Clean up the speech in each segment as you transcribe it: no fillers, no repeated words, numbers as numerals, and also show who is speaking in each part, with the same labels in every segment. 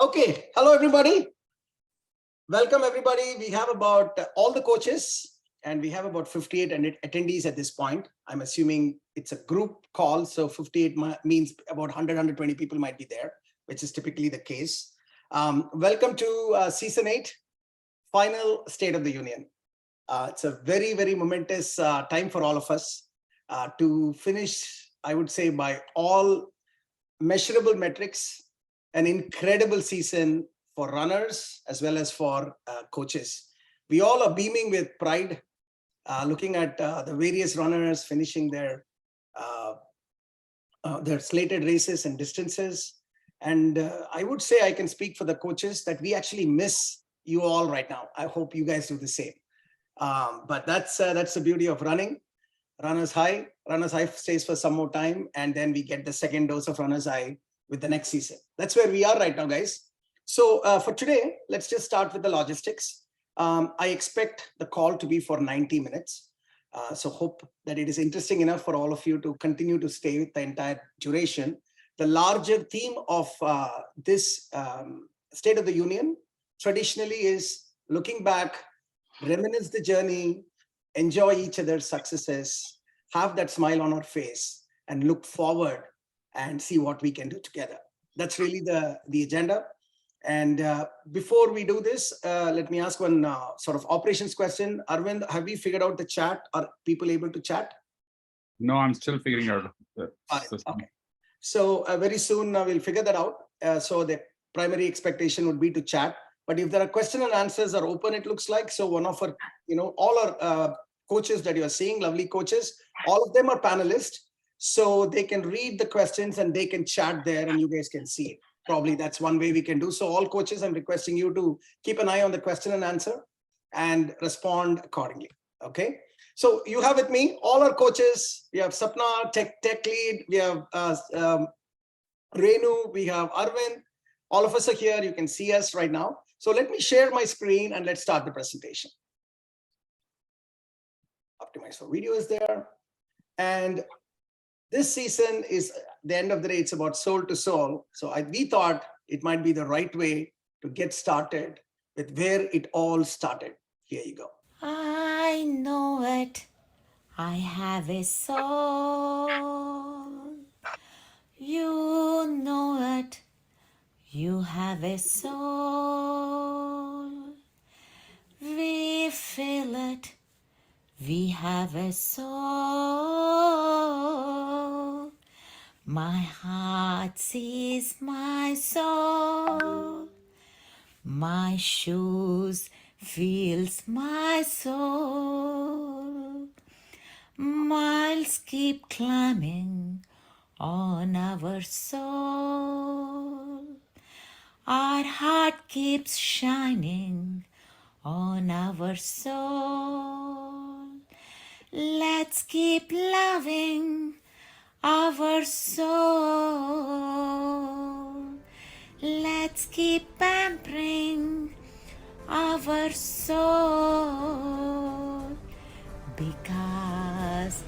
Speaker 1: Okay, hello everybody. Welcome everybody. We have about all the coaches and we have about 58 attendees at this point. I'm assuming it's a group call, so 58 means about 100, 120 people might be there, which is typically the case. Welcome to Season 8, final State of the Union. It's a very, very momentous time for all of us to finish, I would say, by all measurable metrics, an incredible season for runners as well as for coaches. We all are beaming with pride, looking at the various runners finishing their slated races and distances. And I would say I can speak for the coaches that we actually miss you all right now. I hope you guys do the same. But that's the beauty of running. Runners high stays for some more time, and then we get the second dose of runners high with the next season. That's where we are right now, guys. So for today, let's just start with the logistics. I expect the call to be for 90 minutes. So hope that it is interesting enough for all of you to continue to stay with the entire duration. The larger theme of this State of the Union traditionally is looking back, reminisce the journey, enjoy each other's successes, have that smile on our face, and look forward and see what we can do together. That's really the agenda. And before we do this, let me ask one sort of operations question. Arvind, have we figured out the chat? Are people able to chat?
Speaker 2: No, I'm still figuring out the system.
Speaker 1: Okay. So very soon we'll figure that out. So the primary expectation would be to chat. But if there are question and answers are open, it looks like. So one of our, all our coaches that you're seeing, lovely coaches, all of them are panelists. So they can read the questions and they can chat there and you guys can see it. Probably that's one way we can do. So all coaches, I'm requesting you to keep an eye on the question and answer and respond accordingly. Okay. So you have with me all our coaches. We have Sapna, tech lead. We have Renu. We have Arvind. All of us are here. You can see us right now. So let me share my screen and let's start the presentation. Optimize for video is there. And this season is the end of the day, it's about soul to soul. So we thought it might be the right way to get started with where it all started. Here you go.
Speaker 3: I know it. I have a soul. You know it. You have a soul. We feel it. We have a soul. My heart sees my soul. My shoes feels my soul. Miles keep climbing on our soul. Our heart keeps shining on our soul. Let's keep loving our soul. Let's keep pampering our soul, because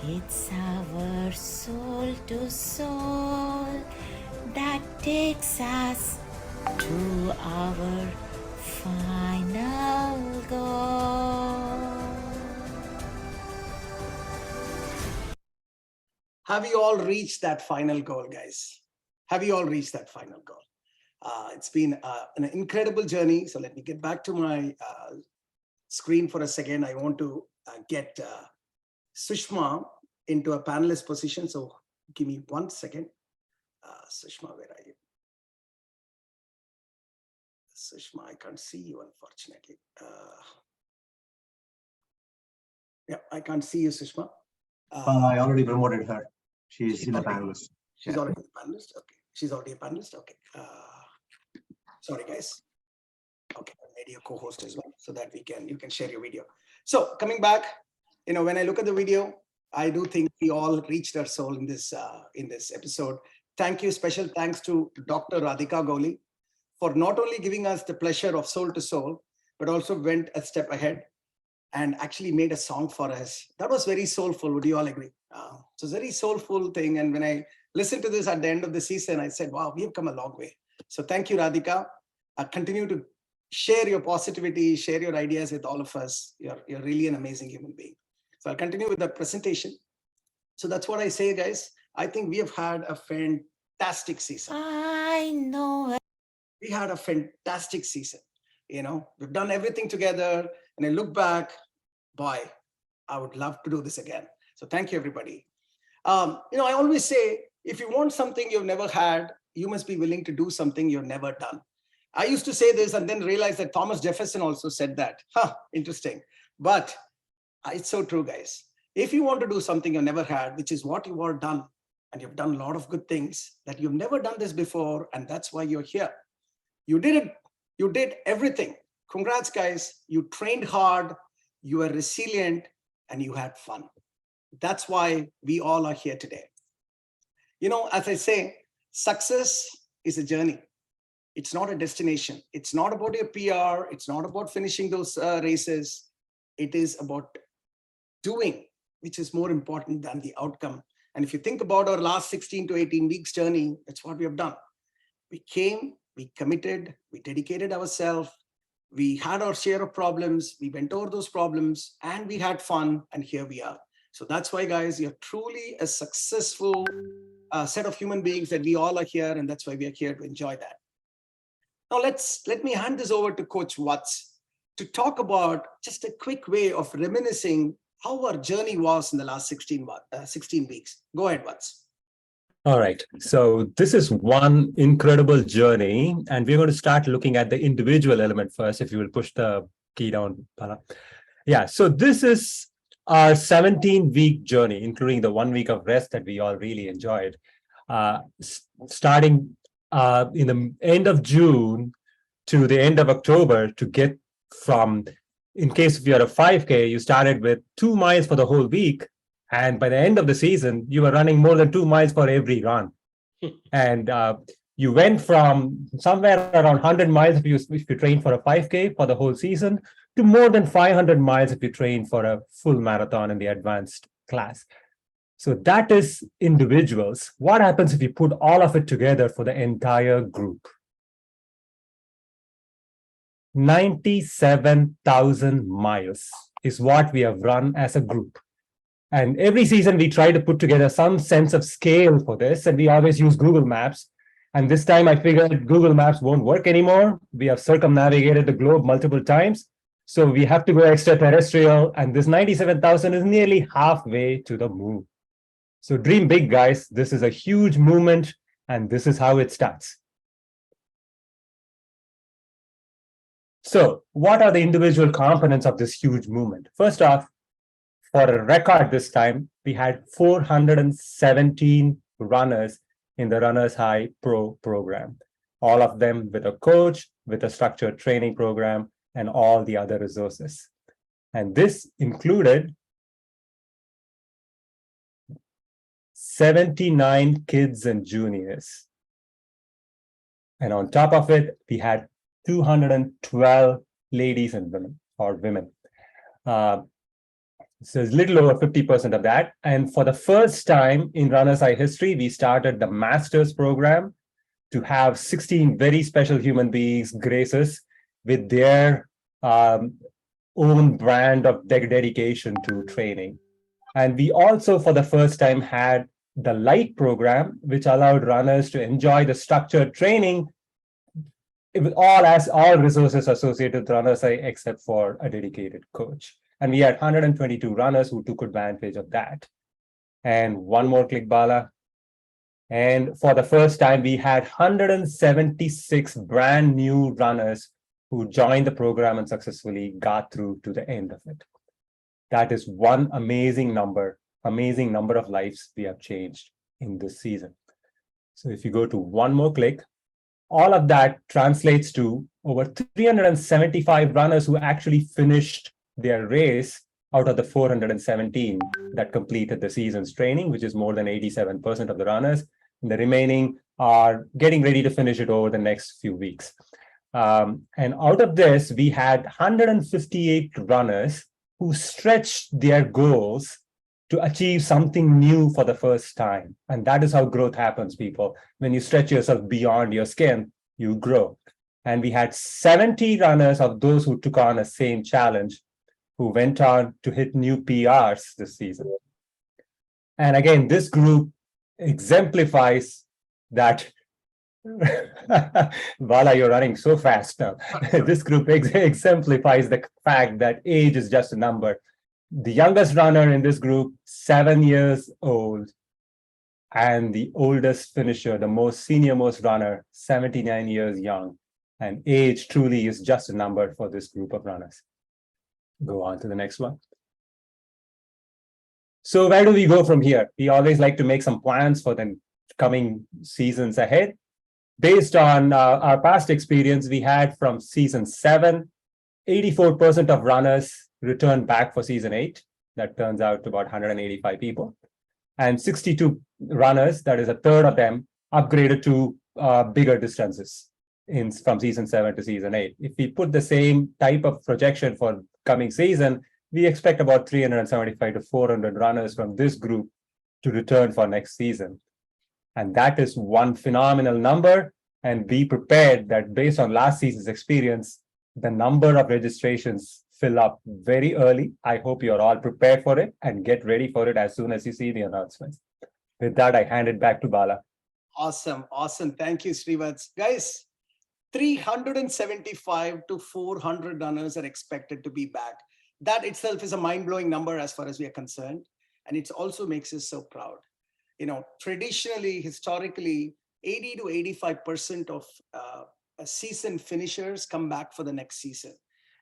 Speaker 3: it's our soul to soul that takes us to our final goal.
Speaker 1: Have you all reached that final goal, guys? Have you all reached that final goal? It's been an incredible journey. So let me get back to my screen for a second. I want to get Sushma into a panelist position. So give me 1 second. Sushma, where are you? Sushma, I can't see you, unfortunately. Yeah, I can't see you, Sushma.
Speaker 4: I already promoted her. She's in the panelist.
Speaker 1: She's already a panelist. Okay. She's already a panelist. Okay. Sorry, guys. Okay, I made you a co-host as well, so that you can share your video. So coming back, when I look at the video, I do think we all reached our soul in this episode. Thank you. Special thanks to Dr. Radhika Goli for not only giving us the pleasure of soul to soul, but also went a step ahead and actually made a song for us. That was very soulful. Would you all agree? So it's a very soulful thing. And when I listened to this at the end of the season, I said, wow, we have come a long way. So thank you, Radhika. Continue to share your positivity, share your ideas with all of us. You're really an amazing human being. So I'll continue with the presentation. So that's what I say, guys. I think we have had a fantastic season.
Speaker 3: I know it.
Speaker 1: We had a fantastic season. We've done everything together. And I look back, boy, I would love to do this again. So thank you, everybody. I always say, if you want something you've never had, you must be willing to do something you've never done. I used to say this and then realized that Thomas Jefferson also said that. Interesting. But it's so true, guys. If you want to do something you've never had, which is what you've all done, and you've done a lot of good things that you've never done this before, and that's why you're here. You did it. You did everything. Congrats, guys. You trained hard, you were resilient, and you had fun. That's why we all are here today. As I say, success is a journey. It's not a destination. It's not about your PR. It's not about finishing those races. It is about doing, which is more important than the outcome. And if you think about our last 16 to 18 weeks journey, that's what we have done. We came, we committed, we dedicated ourselves. We had our share of problems. We went over those problems and we had fun. And here we are. So that's why, guys, you're truly a successful set of human beings that we all are here. And that's why we are here to enjoy that. Now, let me hand this over to Coach Watts to talk about just a quick way of reminiscing how our journey was in the last 16 weeks. Go ahead, Watts.
Speaker 5: All right. So this is one incredible journey, and we're going to start looking at the individual element first. If you will push the key down, Pala. Yeah. So this is our 17-week journey, including the 1 week of rest that we all really enjoyed. Starting in the end of June to the end of October to get from, in case if you're a 5K, you started with 2 miles for the whole week. And by the end of the season, you were running more than 2 miles for every run. And you went from somewhere around 100 miles if you trained for a 5K for the whole season to more than 500 miles if you train for a full marathon in the advanced class. So that is individuals. What happens if you put all of it together for the entire group? 97,000 miles is what we have run as a group. And every season we try to put together some sense of scale for this, and we always use Google Maps. And this time I figured Google Maps won't work anymore. We have circumnavigated the globe multiple times. So we have to go extraterrestrial, and this 97,000 is nearly halfway to the moon. So dream big, guys. This is a huge movement, and this is how it starts. So what are the individual components of this huge movement? First off, for a record this time, we had 417 runners in the Runners High Pro program, all of them with a coach, with a structured training program, and all the other resources. And this included 79 kids and juniors. And on top of it, we had 212 ladies and women, or women. So it's a little over 50% of that. And for the first time in Runners High history, we started the Masters program to have 16 very special human beings, graces, with their own brand of dedication to training. And we also, for the first time, had the Light program, which allowed runners to enjoy the structured training with all resources associated with Runners High, except for a dedicated coach. And we had 122 runners who took advantage of that. And one more click, Bala. And for the first time, we had 176 brand new runners who joined the program and successfully got through to the end of it. That is one amazing number of lives we have changed in this season. So if you go to one more click, all of that translates to over 375 runners who actually finished their race out of the 417 that completed the season's training, which is more than 87% of the runners. And the remaining are getting ready to finish it over the next few weeks. And out of this, we had 158 runners who stretched their goals to achieve something new for the first time. And that is how growth happens, people. When you stretch yourself beyond your skin, you grow. And we had 70 runners of those who took on the same challenge, who went on to hit new PRs this season. And again, this group exemplifies that. Bala, you're running so fast now. This group exemplifies the fact that age is just a number. The youngest runner in this group, 7 years old, and the oldest finisher, the most senior most runner, 79 years young. And age truly is just a number for this group of runners. Go on to the next one. So where do we go from here? We always like to make some plans for the coming seasons ahead. Based on our past experience, we had from season 7, 84% of runners returned back for season 8. That turns out to about 185 people. And 62 runners, that is a third of them, upgraded to bigger distances from season 7 to season 8. If we put the same type of projection for coming season, we expect about 375 to 400 runners from this group to return for next season. And that is one phenomenal number. And be prepared that based on last season's experience, the number of registrations fill up very early. I hope you're all prepared for it and get ready for it as soon as you see the announcements. With that, I hand it back to Bala.
Speaker 1: Awesome. Awesome. Thank you, Srivats. Guys, 375 to 400 runners are expected to be back. That itself is a mind-blowing number as far as we are concerned. And it also makes us so proud. You know, traditionally, historically, 80 to 85% of season finishers come back for the next season.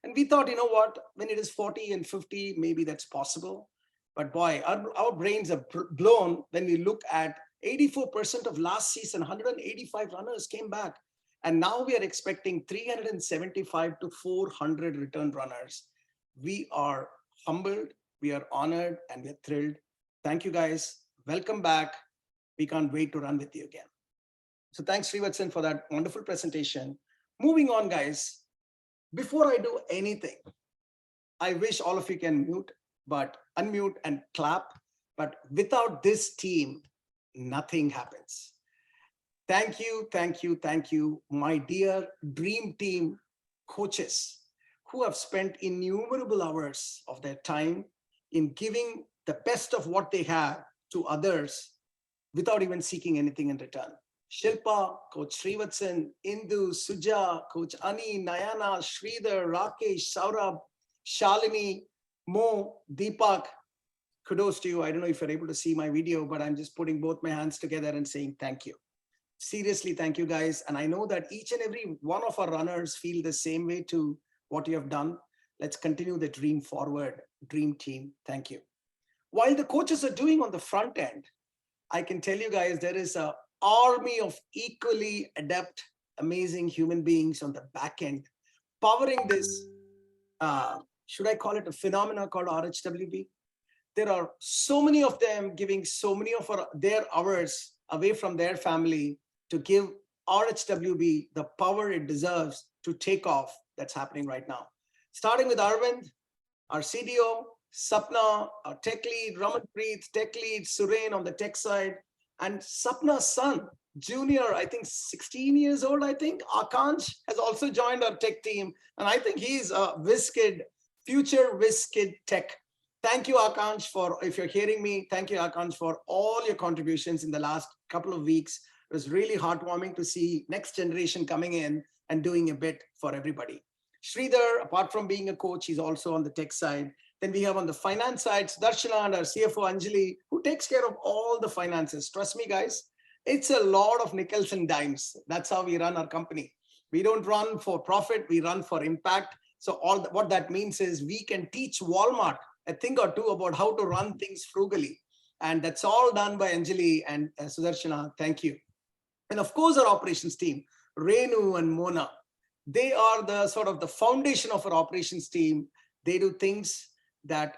Speaker 1: And we thought, you know what, when it is 40 and 50, maybe that's possible. But boy, our brains are blown when we look at 84% of last season, 185 runners came back. And now we are expecting 375 to 400 return runners. We are humbled, we are honored, and we're thrilled. Thank you, guys. Welcome back. We can't wait to run with you again. So thanks, Srivatsan, for that wonderful presentation. Moving on, guys. Before I do anything, I wish all of you can unmute and clap. But without this team, nothing happens. Thank you, thank you, thank you, my dear dream team coaches who have spent innumerable hours of their time in giving the best of what they have to others without even seeking anything in return. Shilpa, Coach Srivatsan, Indu, Suja, Coach Ani, Nayana, Sridhar, Rakesh, Saurabh, Shalini, Mo, Deepak, kudos to you. I don't know if you're able to see my video, but I'm just putting both my hands together and saying thank you. Seriously, thank you, guys. And I know that each and every one of our runners feel the same way to what you have done. Let's continue the dream forward. Dream team, thank you. While the coaches are doing on the front end, I can tell you guys, there is an army of equally adept, amazing human beings on the back end, powering this, should I call it a phenomena called RHWB? There are so many of them giving so many of their hours away from their family to give RHWB the power it deserves to take off. That's happening right now. Starting with Arvind, our CDO, Sapna, our tech lead, Ramanpreet, tech lead, Suren on the tech side, and Sapna's son, junior, I think 16 years old, I think, Akansh has also joined our tech team. And I think he's a whiz kid, future whiz kid tech. Thank you, Akansh, for, if you're hearing me, thank you, Akansh, for all your contributions in the last couple of weeks. It was really heartwarming to see next generation coming in and doing a bit for everybody. Sridhar, apart from being a coach, he's also on the tech side. Then we have on the finance side, Sudarshana and our CFO, Anjali, who takes care of all the finances. Trust me, guys, it's a lot of nickels and dimes. That's how we run our company. We don't run for profit, we run for impact. So what that means is we can teach Walmart a thing or two about how to run things frugally. And that's all done by Anjali and Sudarshana. Thank you. And of course, our operations team, Renu and Mona, they are the sort of the foundation of our operations team. They do things that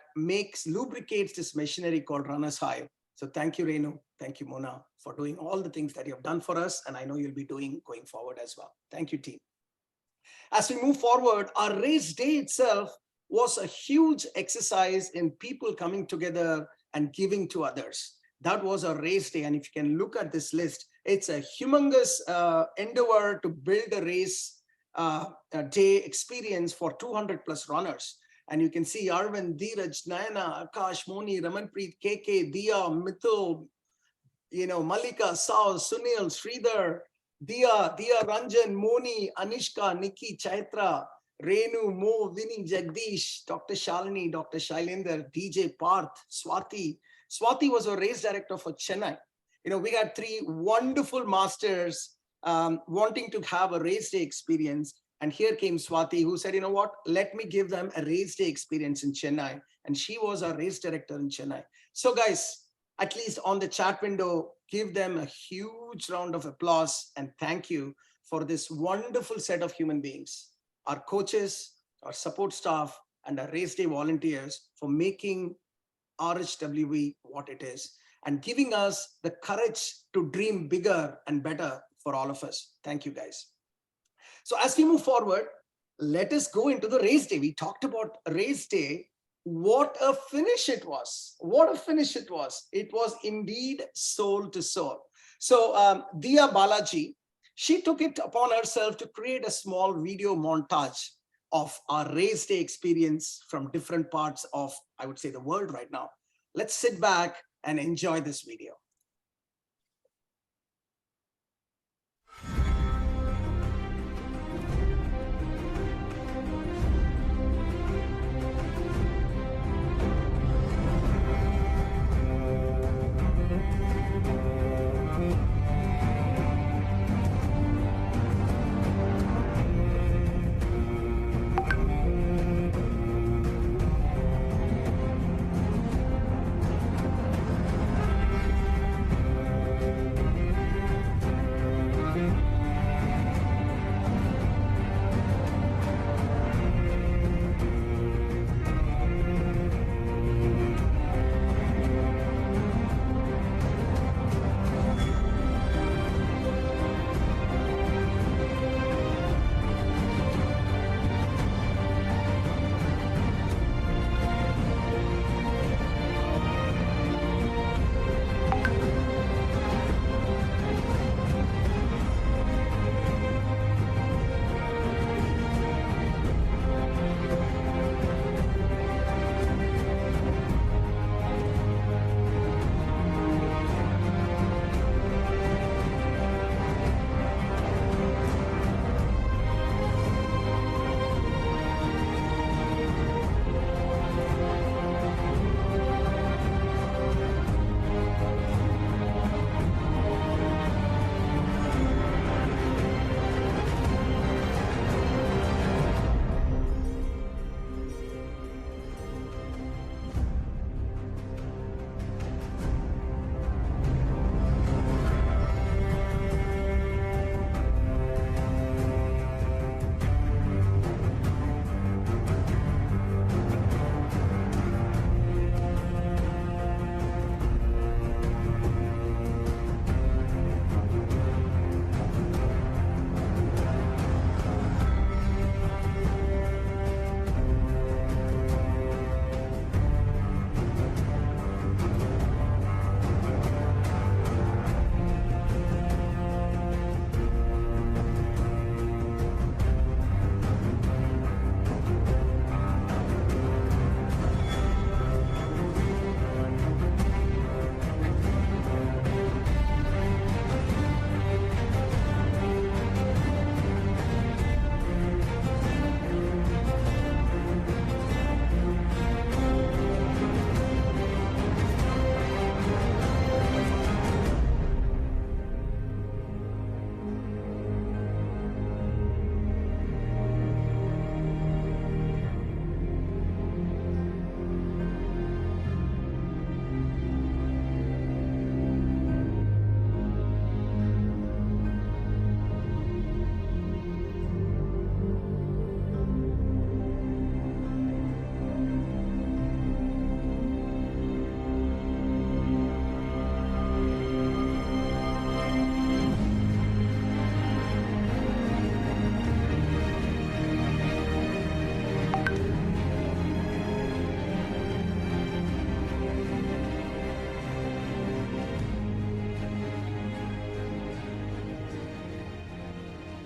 Speaker 1: lubricates this machinery called Runners High. So thank you, Renu. Thank you, Mona, for doing all the things that you have done for us. And I know you'll be doing going forward as well. Thank you, team. As we move forward, our race day itself was a huge exercise in people coming together and giving to others. That was our race day. And if you can look at this list, It's a humongous endeavor to build a race day experience for 200 plus runners. And you can see Arvind, Dheeraj, Nayana, Akash, Moni, Ramanpreet, KK, Diya, Mithil, Malika, Sao, Sunil, Sridhar, Diya, Ranjan, Moni, Anishka, Nikki, Chaitra, Renu, Mo, Vinny, Jagdish, Dr. Shalini, Dr. Shailender, DJ Parth, Swati. Swati was a race director for Chennai. We had 3 wonderful masters wanting to have a race day experience. And here came Swati, who said, let me give them a race day experience in Chennai. And she was our race director in Chennai. So guys, at least on the chat window, give them a huge round of applause and thank you for this wonderful set of human beings, our coaches, our support staff, and our race day volunteers for making RHWB what it is and giving us the courage to dream bigger and better for all of us. Thank you, guys. So as we move forward, let us go into the race day. We talked about race day. What a finish it was. What a finish it was. It was indeed soul to soul. So Diya Balaji, she took it upon herself to create a small video montage of our race day experience from different parts of, I would say, the world right now. Let's sit back and enjoy this video.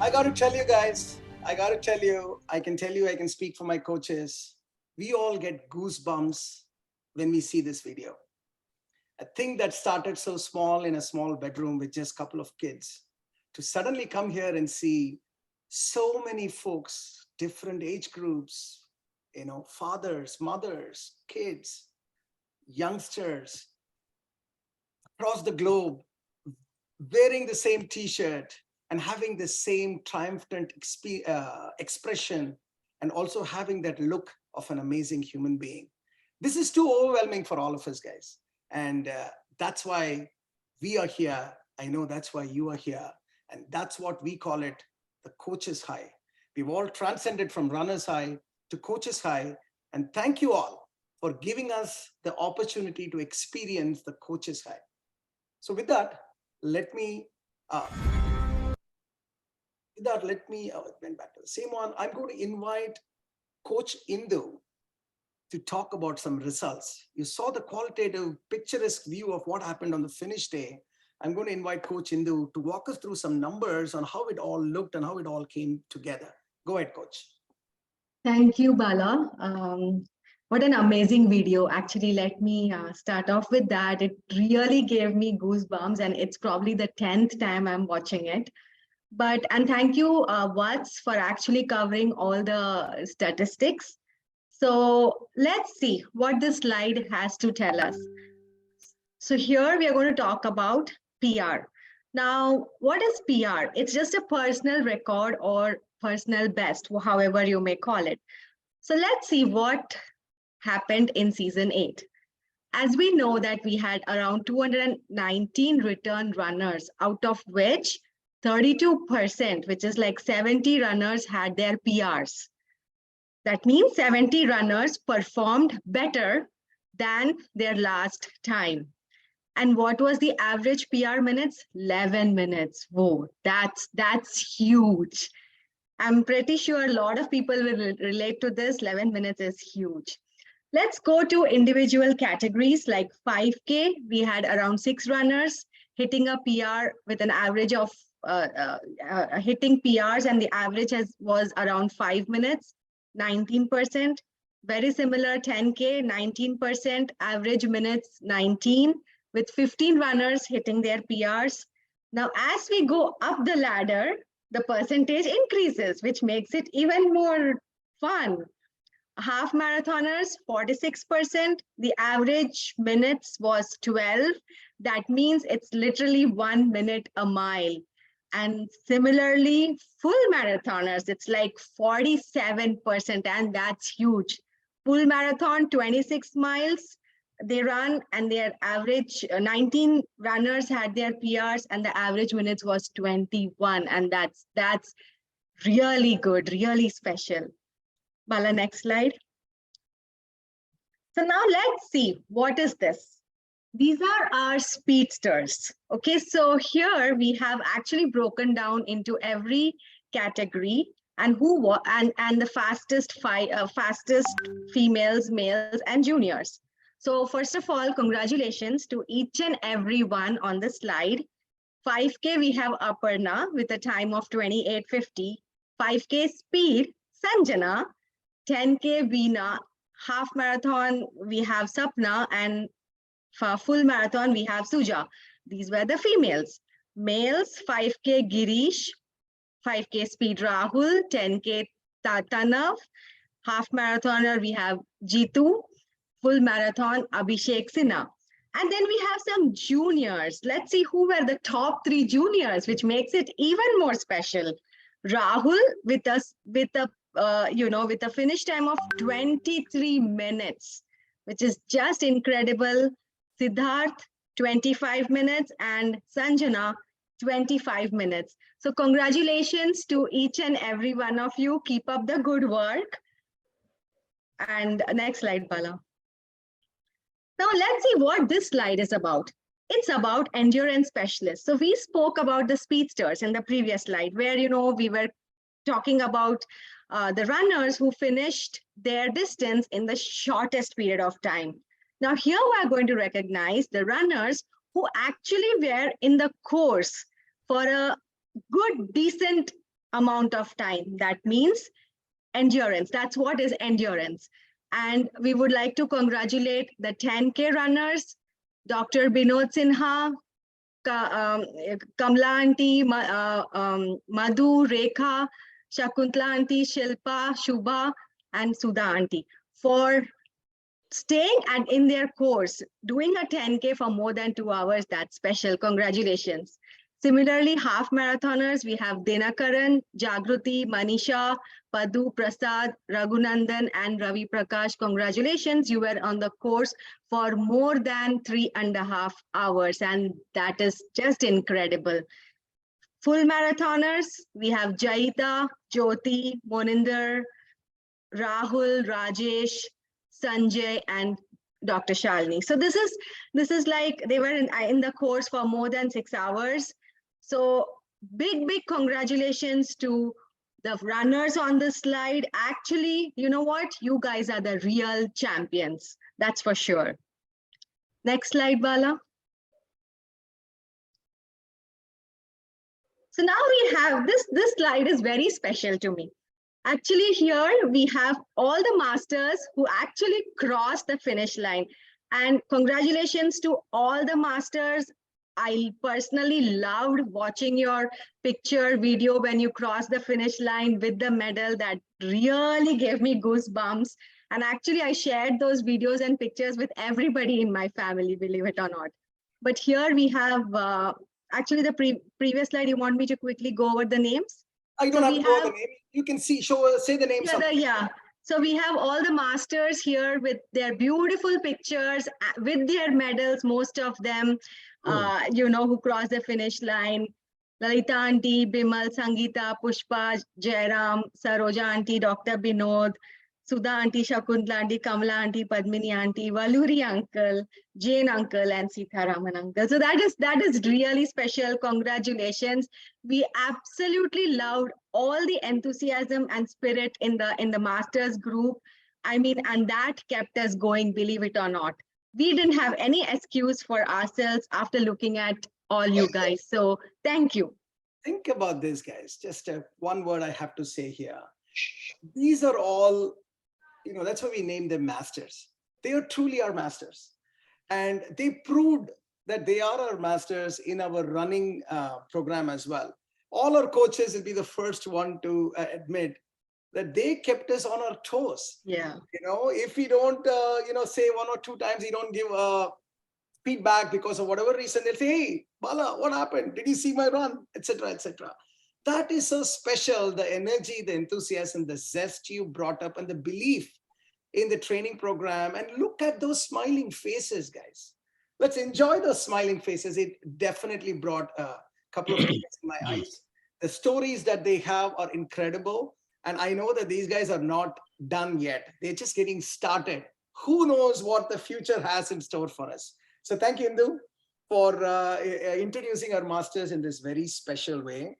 Speaker 1: I got to tell you guys, I can tell you, I can speak for my coaches. We all get goosebumps when we see this video. A thing that started so small in a small bedroom with just a couple of kids to suddenly come here and see so many folks, different age groups, fathers, mothers, kids, youngsters across the globe, wearing the same t-shirt and having the same triumphant expression, and also having that look of an amazing human being. This is too overwhelming for all of us, guys. And that's why we are here. I know that's why you are here. And that's what we call it, the coach's high. We've all transcended from runner's high to coach's high. And thank you all for giving us the opportunity to experience the coach's high. So with that, let me, it went back to the same one. I'm going to invite Coach Indu to talk about some results. You saw the qualitative, picturesque view of what happened on the finish day. I'm going to invite Coach Indu to walk us through some numbers on how it all looked and how it all came together. Go ahead, Coach.
Speaker 6: Thank you, Bala. What an amazing video. Actually, let me start off with that. It really gave me goosebumps, and it's probably the 10th time I'm watching it. And thank you, Watts, for actually covering all the statistics. So let's see what this slide has to tell us. So here we are going to talk about PR. Now, what is PR? It's just a personal record or personal best, however you may call it. So let's see what happened in season 8. As we know that we had around 219 return runners, out of which 32%, which is like 70 runners, had their PRs. That means 70 runners performed better than their last time. And what was the average PR minutes? 11 minutes. Whoa, that's huge. I'm pretty sure a lot of people will relate to this. 11 minutes is huge. Let's go to individual categories like 5K. We had around 6 runners hitting a PR with an average of hitting PRs, and the average was around 5 minutes, 19%. Very similar, 10K, 19%, average minutes 19, with 15 runners hitting their PRs. Now, as we go up the ladder, the percentage increases, which makes it even more fun. Half marathoners, 46%. The average minutes was 12. That means it's literally 1 minute a mile. And similarly, full marathoners, it's like 47%, and that's huge. Full marathon, 26 miles they run, and their average 19 runners had their PRs, and the average minutes was 21, and that's really good, really special. Bala, next slide. So now let's see, what is this? These are our speedsters. Okay, so here we have actually broken down into every category and the fastest females, males, and juniors. So first of all, congratulations to each and every one on the slide. 5K, we have Aparna with a time of 28:50. 5K speed, Sanjana. 10K, Veena. Half marathon, we have Sapna. And for full marathon, we have Suja. These were the females. Males, 5K, Girish. 5K speed, Rahul. 10K, Tanav. Half marathoner, we have Jitu. Full marathon, Abhishek Sinha. And then we have some juniors. Let's see who were the top 3 juniors, which makes it even more special. Rahul with a finish time of 23 minutes, which is just incredible. Siddharth, 25 minutes, and Sanjana, 25 minutes. So congratulations to each and every one of you. Keep up the good work. And next slide, Bala. Now let's see what this slide is about. It's about endurance specialists. So we spoke about the speedsters in the previous slide, where we were talking about the runners who finished their distance in the shortest period of time. Now here we are going to recognize the runners who actually were in the course for a good, decent amount of time. That means endurance. That's what is endurance. And we would like to congratulate the 10K runners, Dr. Binod Sinha, Kamla Aunty, Madhu, Rekha, Shakuntala Aunty, Shilpa, Shubha, and Sudha Aunty for staying and in their course, doing a 10K for more than 2 hours. That's special. Congratulations. Similarly, half marathoners, we have Dinakaran, Jagruti, Manisha, Padu, Prasad, Raghunandan, and Ravi Prakash. Congratulations, you were on the course for more than 3.5 hours, and that is just incredible. Full marathoners, we have Jaita, Jyoti, Moninder, Rahul, Rajesh, Sanjay, and Dr. Shalini. So this is like they were in the course for more than 6 hours. So big congratulations to the runners on this slide. Actually, you know what? You guys are the real champions. That's for sure. Next slide, Bala. So now we have this slide is very special to me. Actually, here we have all the masters who actually crossed the finish line. And congratulations to all the masters. I personally loved watching your picture video when you crossed the finish line with the medal. That really gave me goosebumps. And actually, I shared those videos and pictures with everybody in my family, believe it or not. But here we have, actually the previous slide, you want me to quickly go over the names?
Speaker 1: I don't have to go over the name. You can see, say the names.
Speaker 6: Yeah. So we have all the masters here with their beautiful pictures, with their medals, most of them, who crossed the finish line. Lalita Aunty, Bimal, Sangeeta, Pushpa, Jairam, Saroja Aunty, Dr. Binod, Sudha Aunty, Shakuntala Aunty, Kamala Aunty, Padmini Aunty, Valuri Uncle, Jane Uncle, and Sitharaman Uncle. So that is really special. Congratulations. We absolutely loved all the enthusiasm and spirit in the masters group. I mean, and that kept us going, believe it or not. We didn't have any excuse for ourselves after looking at all you guys. So thank you.
Speaker 1: Think about this, guys. Just one word I have to say here. These are all, that's why we named them masters. They are truly our masters. And they proved that they are our masters in our running program as well. All our coaches will be the first one to admit that they kept us on our toes.
Speaker 6: Yeah.
Speaker 1: If we don't, say 1 or 2 times, we don't give feedback because of whatever reason, they'll say, hey, Bala, what happened? Did you see my run? Etc. etc. That is so special. The energy, the enthusiasm, the zest you brought up, and the belief in the training program. And look at those smiling faces, guys. Let's enjoy those smiling faces. It definitely brought a couple of tears in my eyes. The stories that they have are incredible. And I know that these guys are not done yet. They're just getting started. Who knows what the future has in store for us. So thank you, Indu, for introducing our masters in this very special way.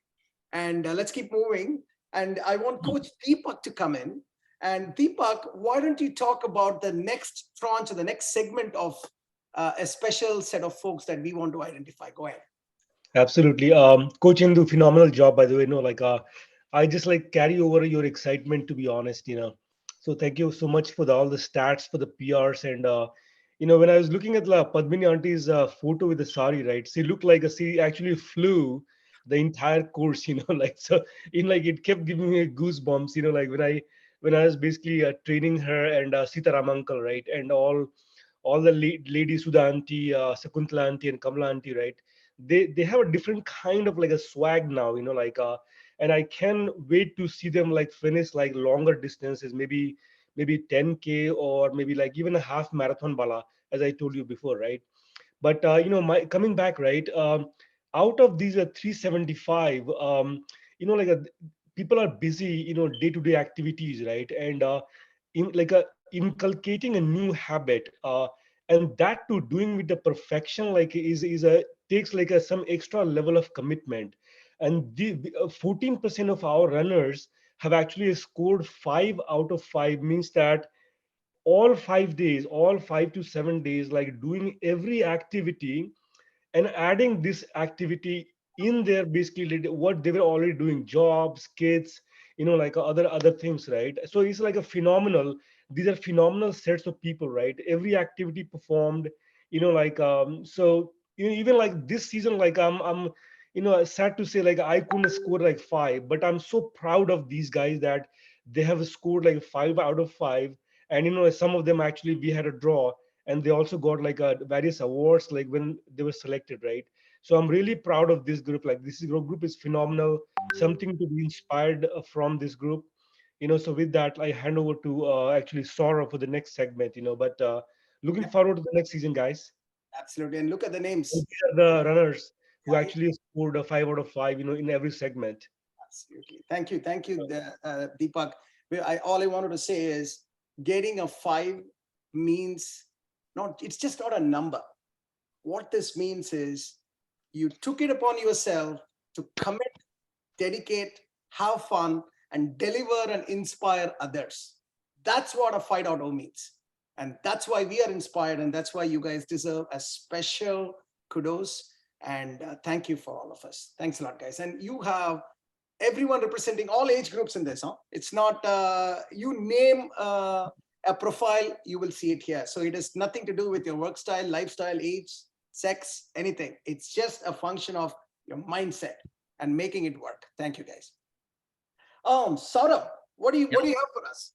Speaker 1: And let's keep moving. And I want Coach Deepak to come in. And Deepak, why don't you talk about the next tranche or the next segment of a special set of folks that we want to identify? Go ahead.
Speaker 7: Absolutely. Coach Indu, phenomenal job, by the way. I just carry over your excitement, to be honest, So thank you so much for all the stats, for the PRs. And, when I was looking at Padmini Auntie's photo with the sari, right? She looked like she actually flew the entire course, so it kept giving me goosebumps, when I was basically training her and Sitaram uncle, right? And all the ladies, Sudha Aunty, Sakuntala Aunty, and Kamala Aunty, right? They have a different kind of a swag now, and I can wait to see them finish longer distances, maybe 10K or maybe even a half marathon, Bala, as I told you before, right? But coming back, right? Out of these 375, people are busy, day-to-day activities, right? And inculcating a new habit, and that too doing with the perfection, takes some extra level of commitment. And the 14% of our runners have actually scored 5 out of 5, means that all 5 days, all 5 to 7 days, doing every activity and adding this activity in there basically what they were already doing, jobs, kids, like other things, right? So it's like a phenomenal. These are phenomenal sets of people, right? Every activity performed, like so even like this season, like I'm sad to say, like I couldn't score like 5, but I'm so proud of these guys that they have scored like 5 out of 5. And some of them actually we had a draw, and they also got like various awards like when they were selected, right? So I'm really proud of this group. Like this group is phenomenal, something to be inspired from this group. So with that, I hand over to actually Sora for the next segment. But looking forward to the next season, guys.
Speaker 1: Absolutely. And look at the
Speaker 7: And
Speaker 1: names.
Speaker 7: these are the runners who
Speaker 1: Yeah,
Speaker 7: actually scored a 5 out of 5, in every segment.
Speaker 1: absolutely. Thank you. Thank you, Deepak. All I wanted to say is getting a 5 means not, it's just not a number. What this means is you took it upon yourself to commit, dedicate, have fun, and deliver and inspire others. That's what a 5.0 means. And that's why we are inspired. And that's why you guys deserve a special kudos. And thank you for all of us. Thanks a lot, guys. And you have everyone representing all age groups in this. Huh? It's not, you name a profile, you will see it here. So it has nothing to do with your work style, lifestyle, age, sex, anything. It's just a function of your mindset and making it work. Thank you, guys. Saurabh, what do you have for us?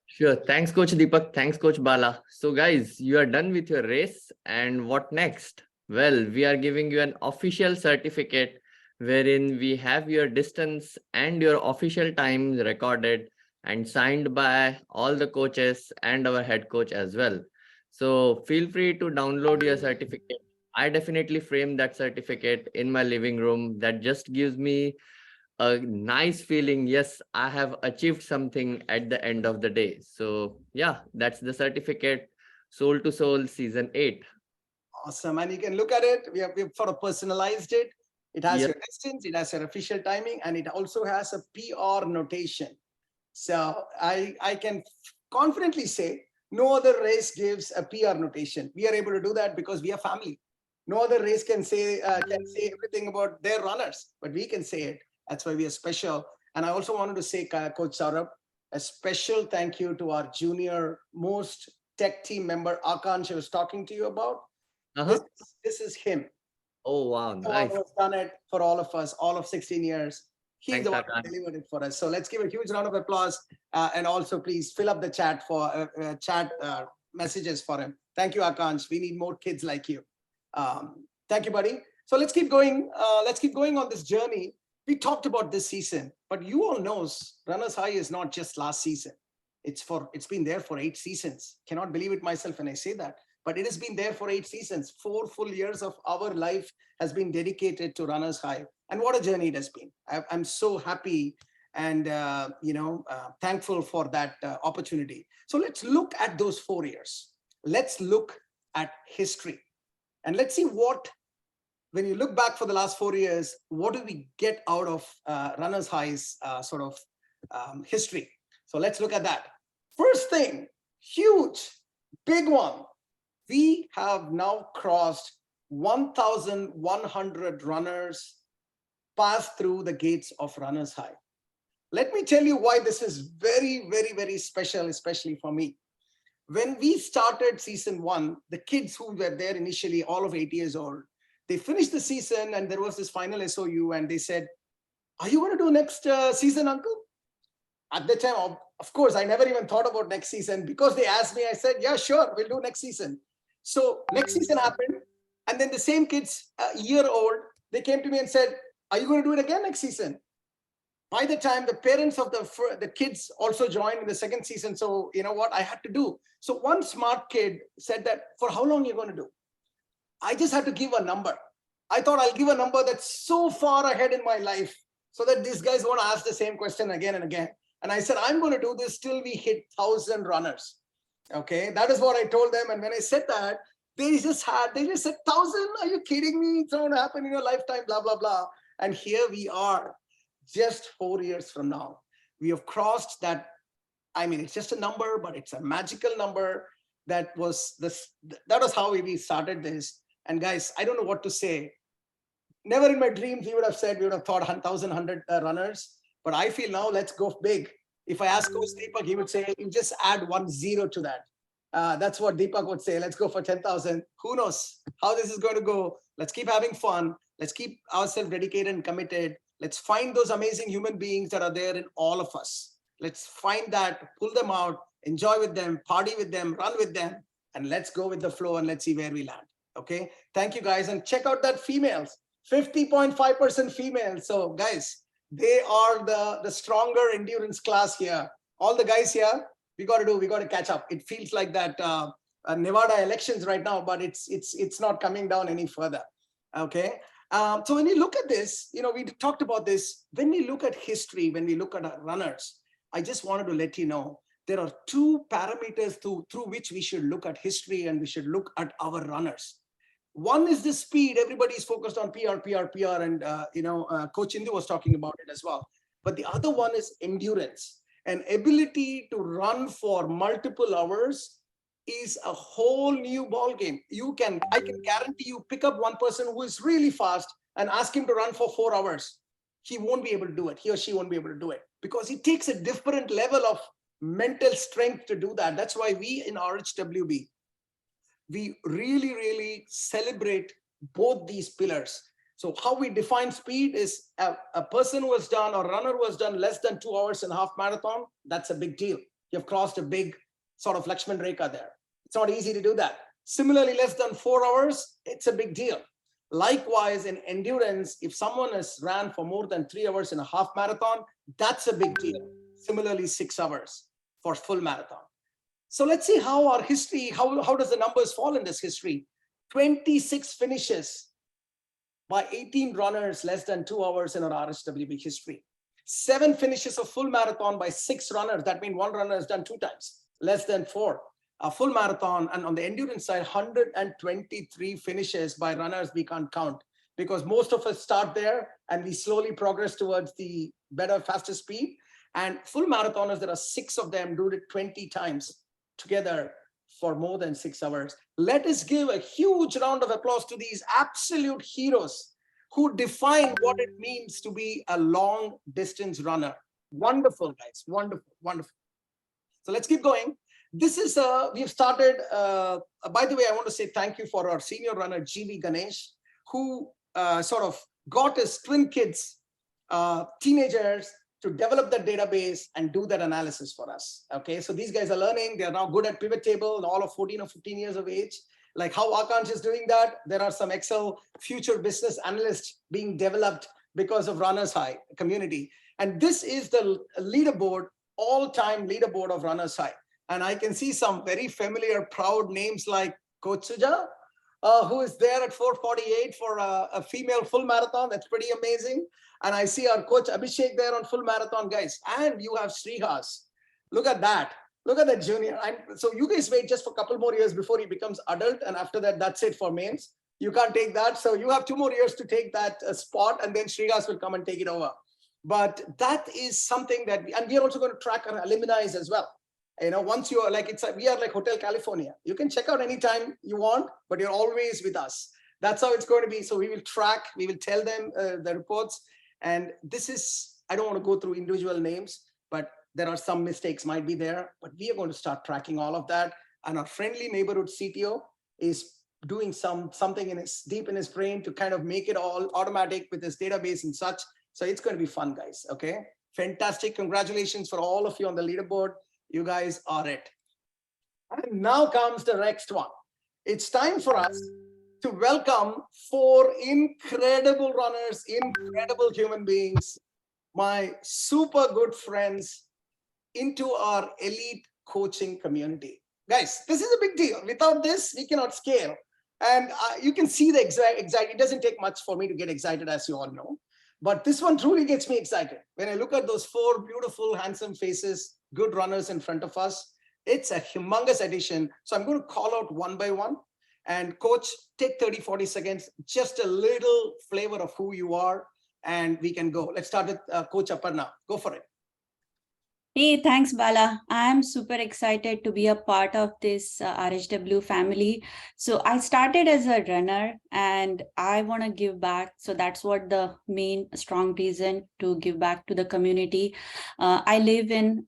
Speaker 8: Sure. Thanks, Coach Deepak. Thanks, Coach Bala. So, guys, you are done with your race. And what next? Well, we are giving you an official certificate wherein we have your distance and your official time recorded and signed by all the coaches and our head coach as well. So, feel free to download your certificate. I definitely frame that certificate in my living room. That just gives me a nice feeling. Yes, I have achieved something at the end of the day. So yeah, that's the certificate. Soul to Soul season 8.
Speaker 1: Awesome. And you can look at it. We've sort of personalized it. It has
Speaker 8: Yep.
Speaker 1: your distance, it has your official timing, and it also has a PR notation. So I can confidently say no other race gives a PR notation. We are able to do that because we are family. No other race can say everything about their runners, but we can say it. That's why we are special. And I also wanted to say, Coach Saurabh, a special thank you to our junior most tech team member, Akansh, I was talking to you about.
Speaker 8: Uh-huh.
Speaker 1: This is him.
Speaker 8: Oh, wow.
Speaker 1: The one
Speaker 8: Nice.
Speaker 1: who has done it for all of us, all of 16 years. He's
Speaker 8: Thanks,
Speaker 1: the one who
Speaker 8: Akansh.
Speaker 1: delivered it for us. So let's give a huge round of applause. And also, please fill up the chat for messages for him. Thank you, Akansh. We need more kids like you. Thank you, buddy. So let's keep going. Let's keep going on this journey. We talked about this season, but you all knows Runners High is not just last season. It's been there for 8 seasons. Cannot believe it myself when I say that, but it has been there for 8 seasons. 4 full years of our life has been dedicated to Runners High, and what a journey it has been. I'm so happy and thankful for that opportunity. So let's look at those 4 years. Let's look at history, and let's see what. When you look back for the last 4 years, what do we get out of Runners High's history? So let's look at that. First thing, huge, big one. We have now crossed 1,100 runners passed through the gates of Runners High. Let me tell you why this is very, very, very special, especially for me. When we started season 1, the kids who were there initially, all of 8 years old, they finished the season and there was this final SOU and they said, "Are you going to do next season, uncle?" At the time, of course, I never even thought about next season. Because they asked me, I said, "Yeah, sure, we'll do next season." So next season happened. And then the same kids, a year old, they came to me and said, "Are you going to do it again next season?" By the time the parents of the kids also joined in the second season. So you know what I had to do? So one smart kid said that, "For how long are you going to do?" I just had to give a number. I thought I'll give a number that's so far ahead in my life so that these guys won't ask the same question again and again. And I said, I'm going to do this till we hit 1,000 runners. Okay, that is what I told them. And when I said that, they just said, 1,000? Are you kidding me? It's not going to happen in your lifetime, blah, blah, blah. And here we are, just 4 years from now. We have crossed that. I mean, it's just a number, but it's a magical number. That was how we started this. And guys, I don't know what to say. Never in my dreams we would have said, we would have thought 1,100 runners. But I feel now let's go big. If I ask Coach Deepak, he would say, you just add 1 0 to that. That's what Deepak would say. Let's go for 10,000. Who knows how this is going to go? Let's keep having fun. Let's keep ourselves dedicated and committed. Let's find those amazing human beings that are there in all of us. Let's find that, pull them out, enjoy with them, party with them, run with them, and let's go with the flow and let's see where we land. Okay. Thank you guys. And check out that females, 50.5% females. So guys, they are the stronger endurance class here. All the guys here, we got to catch up. It feels like that Nevada elections right now, but it's not coming down any further. Okay. So when you look at this, we talked about this. When we look at history, when we look at our runners, I just wanted to let you know there are 2 parameters through which we should look at history and we should look at our runners. One is the speed. Everybody is focused on PR, and Coach Indu was talking about it as well. But the other one is endurance. An ability to run for multiple hours is a whole new ball game. I can guarantee you, pick up one person who is really fast and ask him to run for 4 hours. He won't be able to do it. He or she won't be able to do it because it takes a different level of mental strength to do that. That's why we in RHWB, we really, really celebrate both these pillars. So how we define speed is a person who has done, or runner who has done less than 2 hours and a half marathon, that's a big deal. You've crossed a big sort of Lakshman Rekha there. It's not easy to do that. Similarly, less than 4 hours, it's a big deal. Likewise, in endurance, if someone has ran for more than 3 hours and a half marathon, that's a big deal. Similarly, 6 hours for full marathon. So let's see how our history, how does the numbers fall in this history? 26 finishes by 18 runners less than 2 hours in our RHWB history. 7 finishes of full marathon by 6 runners. That means 1 runner has done 2 times, less than 4. A full marathon, and on the endurance side, 123 finishes by runners we can't count because most of us start there and we slowly progress towards the better, faster speed. And full marathoners, there are 6 of them do it 20 times together for more than 6 hours. Let us give a huge round of applause to these absolute heroes who define what it means to be a long distance runner. Wonderful, guys. Wonderful, wonderful. So let's keep going. This is, we've started, by the way, I want to say thank you for our senior runner, GV Ganesh, who sort of got his twin kids, teenagers, to develop that database and do that analysis for us. Okay, so these guys are learning. They are now good at pivot table and all of 14 or 15 years of age. Like how Akansh is doing that, there are some Excel future business analysts being developed because of Runners High community. And this is the leaderboard, all-time leaderboard of Runners High. And I can see some very familiar, proud names like Coach Suja, who is there at 4:48 for a female full marathon. That's pretty amazing. And I see our coach Abhishek there on full marathon, guys. And you have Srihas. Look at that. Look at that junior. So you guys wait just for a couple more years before he becomes adult. And after that, that's it for males. You can't take that. So you have 2 more years to take that spot. And then Srihas will come and take it over. But that is something that, and we are also going to track our alumni as well. Once you are like, we are like Hotel California. You can check out anytime you want, but you're always with us. That's how it's going to be. So we will track, we will tell them the reports. And this is, I don't want to go through individual names, but there are some mistakes might be there, but we are going to start tracking all of that. And our friendly neighborhood CTO is doing something deep in his brain to kind of make it all automatic with his database and such. So it's going to be fun, guys. Okay. Fantastic. Congratulations for all of you on the leaderboard. You guys are it. And now comes the next one. It's time for us to welcome 4 incredible runners, incredible human beings, my super good friends into our elite coaching community. Guys, this is a big deal. Without this, we cannot scale. And you can see the excitement. It doesn't take much for me to get excited, as you all know. But this one truly gets me excited. When I look at those 4 beautiful, handsome faces, good runners in front of us, it's a humongous addition. So I'm going to call out one by one. And coach, take 30, 40 seconds, just a little flavor of who you are, and we can go. Let's start with Coach Aparna. Go for it.
Speaker 3: Hey, thanks, Bala. I'm super excited to be a part of this RHW family. So I started as a runner and I want to give back. So that's what the main strong reason to give back to the community. I live in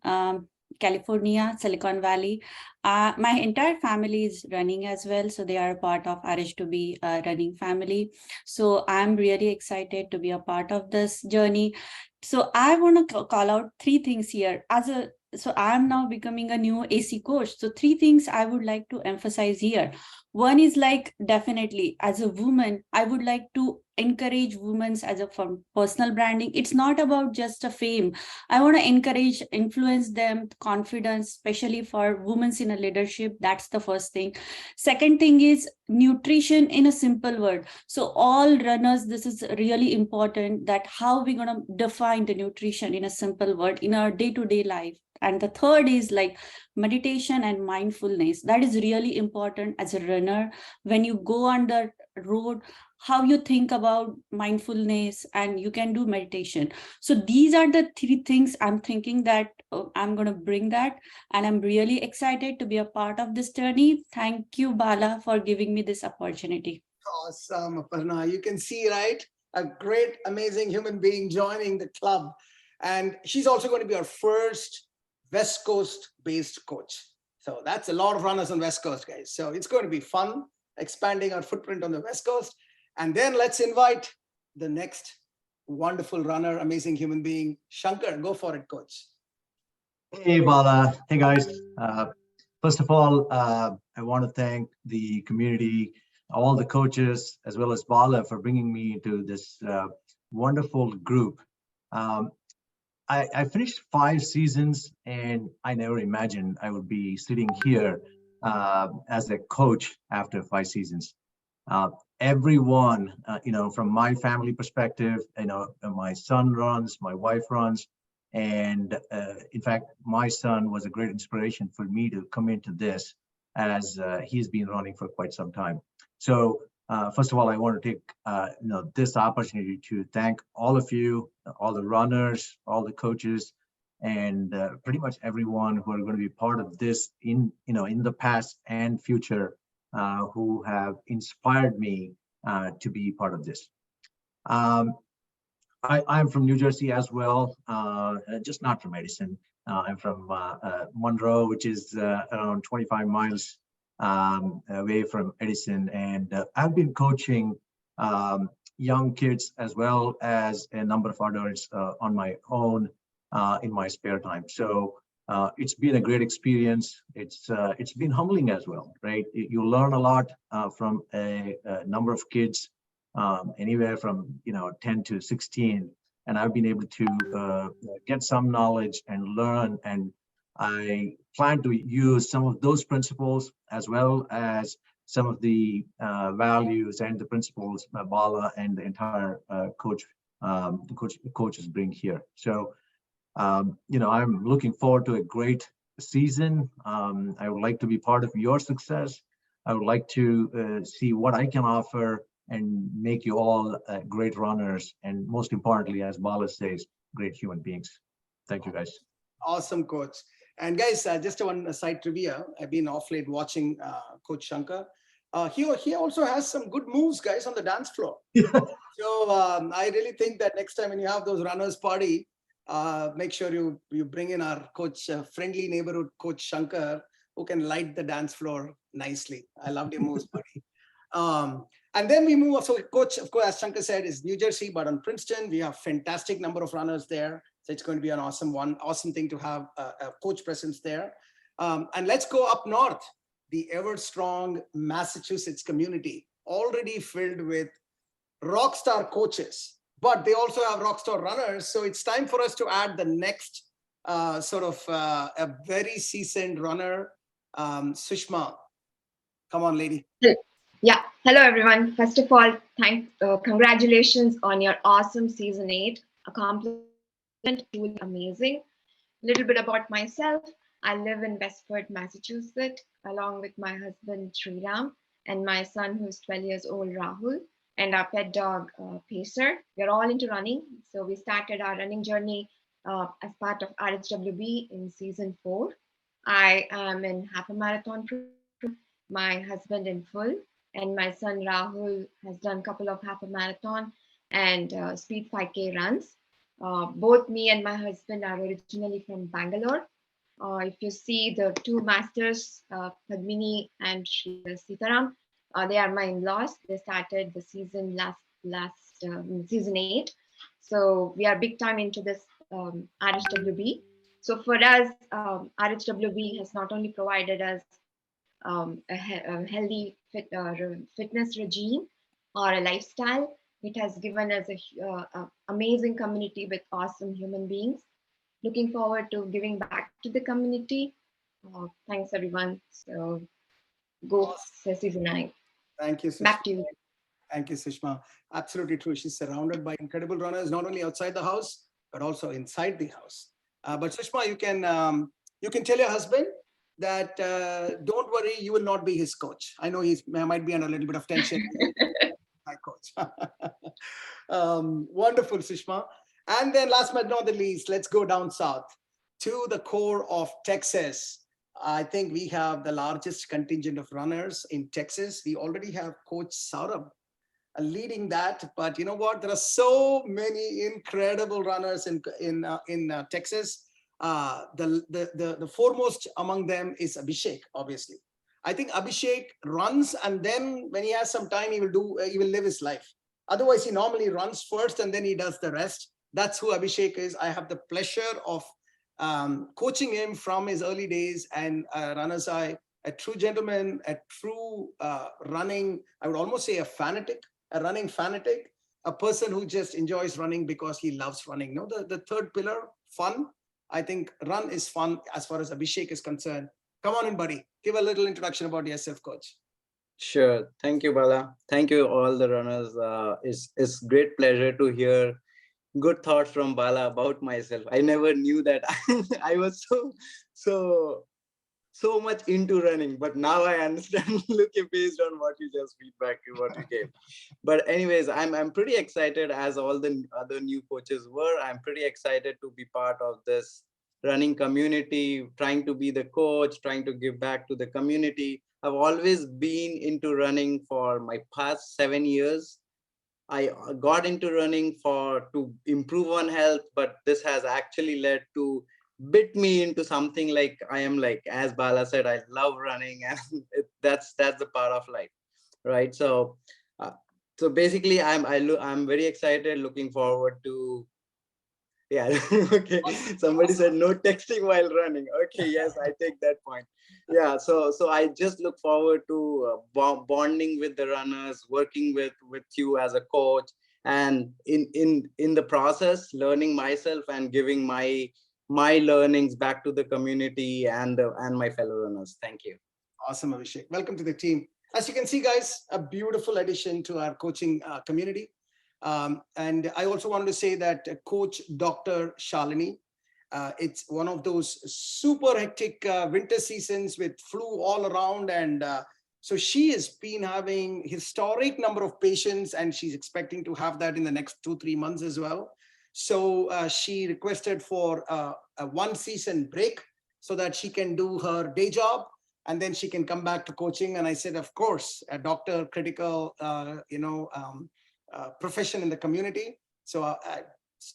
Speaker 3: California, Silicon Valley. My entire family is running as well. So they are a part of RHWB running family. So I'm really excited to be a part of this journey. So I want to call out three things here. So I'm now becoming a new AC coach. So three things I would like to emphasize here. One is like definitely as a woman, I would like to encourage women as a personal branding. It's not about just a fame. I want to encourage, influence them, confidence, especially for women in a leadership. That's the first thing. Second thing is nutrition in a simple word. So all runners, this is really important that how we're going to define the nutrition in a simple word in our day-to-day life. And the third is like meditation and mindfulness. That is really important as a runner. When you go on the road, how you think about mindfulness and you can do meditation. So these are the three things I'm thinking that I'm going to bring that. And I'm really excited to be a part of this journey. Thank you, Bala, for giving me this opportunity.
Speaker 1: Awesome, Aparna. You can see, right? A great, amazing human being joining the club. And she's also going to be our first West Coast based coach. So that's a lot of runners on West Coast, guys. So it's going to be fun expanding our footprint on the West Coast. And then let's invite the next wonderful runner, amazing human being, Shankar. Go for it, coach.
Speaker 4: Hey, Bala. Hey, guys. First of all, I want to thank the community, all the coaches, as well as Bala for bringing me into this wonderful group. I finished 5 seasons, and I never imagined I would be sitting here as a coach after 5 seasons. Everyone, from my family perspective, my son runs, my wife runs, and in fact, my son was a great inspiration for me to come into this, as he's been running for quite some time. So first of all, I want to take this opportunity to thank all of you, all the runners, all the coaches, and pretty much everyone who are going to be part of this in the past and future, who have inspired me to be part of this. I'm from New Jersey as well, just not from Edison. I'm from Monroe, which is around 25 miles away from Edison. And I've been coaching young kids as well as a number of adults on my own in my spare time. So it's been a great experience. It's been humbling as well, right? You learn a lot from a number of kids, anywhere from 10 to 16, and I've been able to get some knowledge and learn, and I plan to use some of those principles as well as some of the values and the principles Bala and the entire coaches bring here. So I'm looking forward to a great season. I would like to be part of your success. I would like to see what I can offer and make you all great runners, and most importantly, as Bala says, great human beings. Thank you, guys.
Speaker 1: Awesome, coach. And guys, just one side trivia. I've been off late watching Coach Shankar. He also has some good moves, guys, on the dance floor. So I really think that next time when you have those runners party, make sure you bring in our coach, friendly neighborhood coach Shankar, who can light the dance floor nicely. I loved your moves, buddy. And then we move. So coach, of course, as Shankar said, is New Jersey, but on Princeton, we have fantastic number of runners there. So it's going to be an awesome thing to have a coach presence there. And let's go up north, the ever strong Massachusetts community, already filled with rock star coaches, but they also have rock star runners. So it's time for us to add the next a very seasoned runner, Sushma. Come on, lady.
Speaker 9: Yeah. Hello, everyone. First of all, congratulations on your awesome season 8 accomplishment. Truly amazing. A little bit about myself. I live in Westford, Massachusetts, along with my husband Sriram and my son, who's 12 years old, Rahul, and our pet dog Pacer. We're all into running. So we started our running journey as part of RHWB in season 4. I am in half a marathon program, my husband in full, and my son Rahul has done a couple of half a marathon and speed 5K runs. Both me and my husband are originally from Bangalore. If you see the two masters, Padmini and Shri Sitaram, they are my in-laws. They started the season last season 8. So we are big time into this RHWB. So for us, RHWB has not only provided us a healthy fitness regime or a lifestyle, it has given us a amazing community with awesome human beings. Looking forward to giving back to the community. Thanks everyone. So go season 9.
Speaker 1: Thank you, Sushma.
Speaker 9: Back to you.
Speaker 1: Thank you, Sushma. Absolutely true. She's surrounded by incredible runners, not only outside the house, but also inside the house. But Sushma, you can tell your husband that don't worry, you will not be his coach. I know he might be under a little bit of tension. My coach. Wonderful, Sushma. And then last but not the least, let's go down south to the core of Texas. I think we have the largest contingent of runners in Texas. We already have Coach Saurabh leading that, but you know what? There are so many incredible runners in Texas. The foremost among them is Abhishek, obviously. I think Abhishek runs, and then when he has some time, he will live his life. Otherwise, he normally runs first and then he does the rest. That's who Abhishek is. I have the pleasure of coaching him from his early days, and runners eye, a true gentleman, a true running, I would almost say a running fanatic, a person who just enjoys running because he loves running. No, the third pillar, fun. I think run is fun as far as Abhishek is concerned. Come on in, buddy. Give a little introduction about yourself, coach.
Speaker 10: Sure. Thank you, Bala. Thank you, all the runners. It's great pleasure to hear good thoughts from Bala about myself. I never knew that I was so much into running, but now I understand. Looking based on what you just feedback, what you gave. But anyways, I'm pretty excited, as all the other new coaches were. I'm pretty excited to be part of this running community, trying to be the coach, trying to give back to the community. I've always been into running for my past 7 years. I got into running to improve on health, but this has actually led to bit me into something like I am, like, as Bala said, I love running, and that's the part of life, right? So basically, I'm very excited, looking forward to. Yeah. Okay. Somebody said no texting while running. Okay. Yes, I take that point. Yeah. So I just look forward to bonding with the runners, working with you as a coach, and in the process, learning myself and giving my learnings back to the community and my fellow runners. Thank you.
Speaker 1: Awesome, Abhishek. Welcome to the team. As you can see, guys, a beautiful addition to our coaching community. And I also wanted to say that Coach Dr. Shalini, it's one of those super hectic winter seasons with flu all around. And so she has been having historic number of patients, and she's expecting to have that in the next 2-3 months as well. So she requested for a 1-season break so that she can do her day job, and then she can come back to coaching. And I said, of course, a doctor, critical, profession in the community. So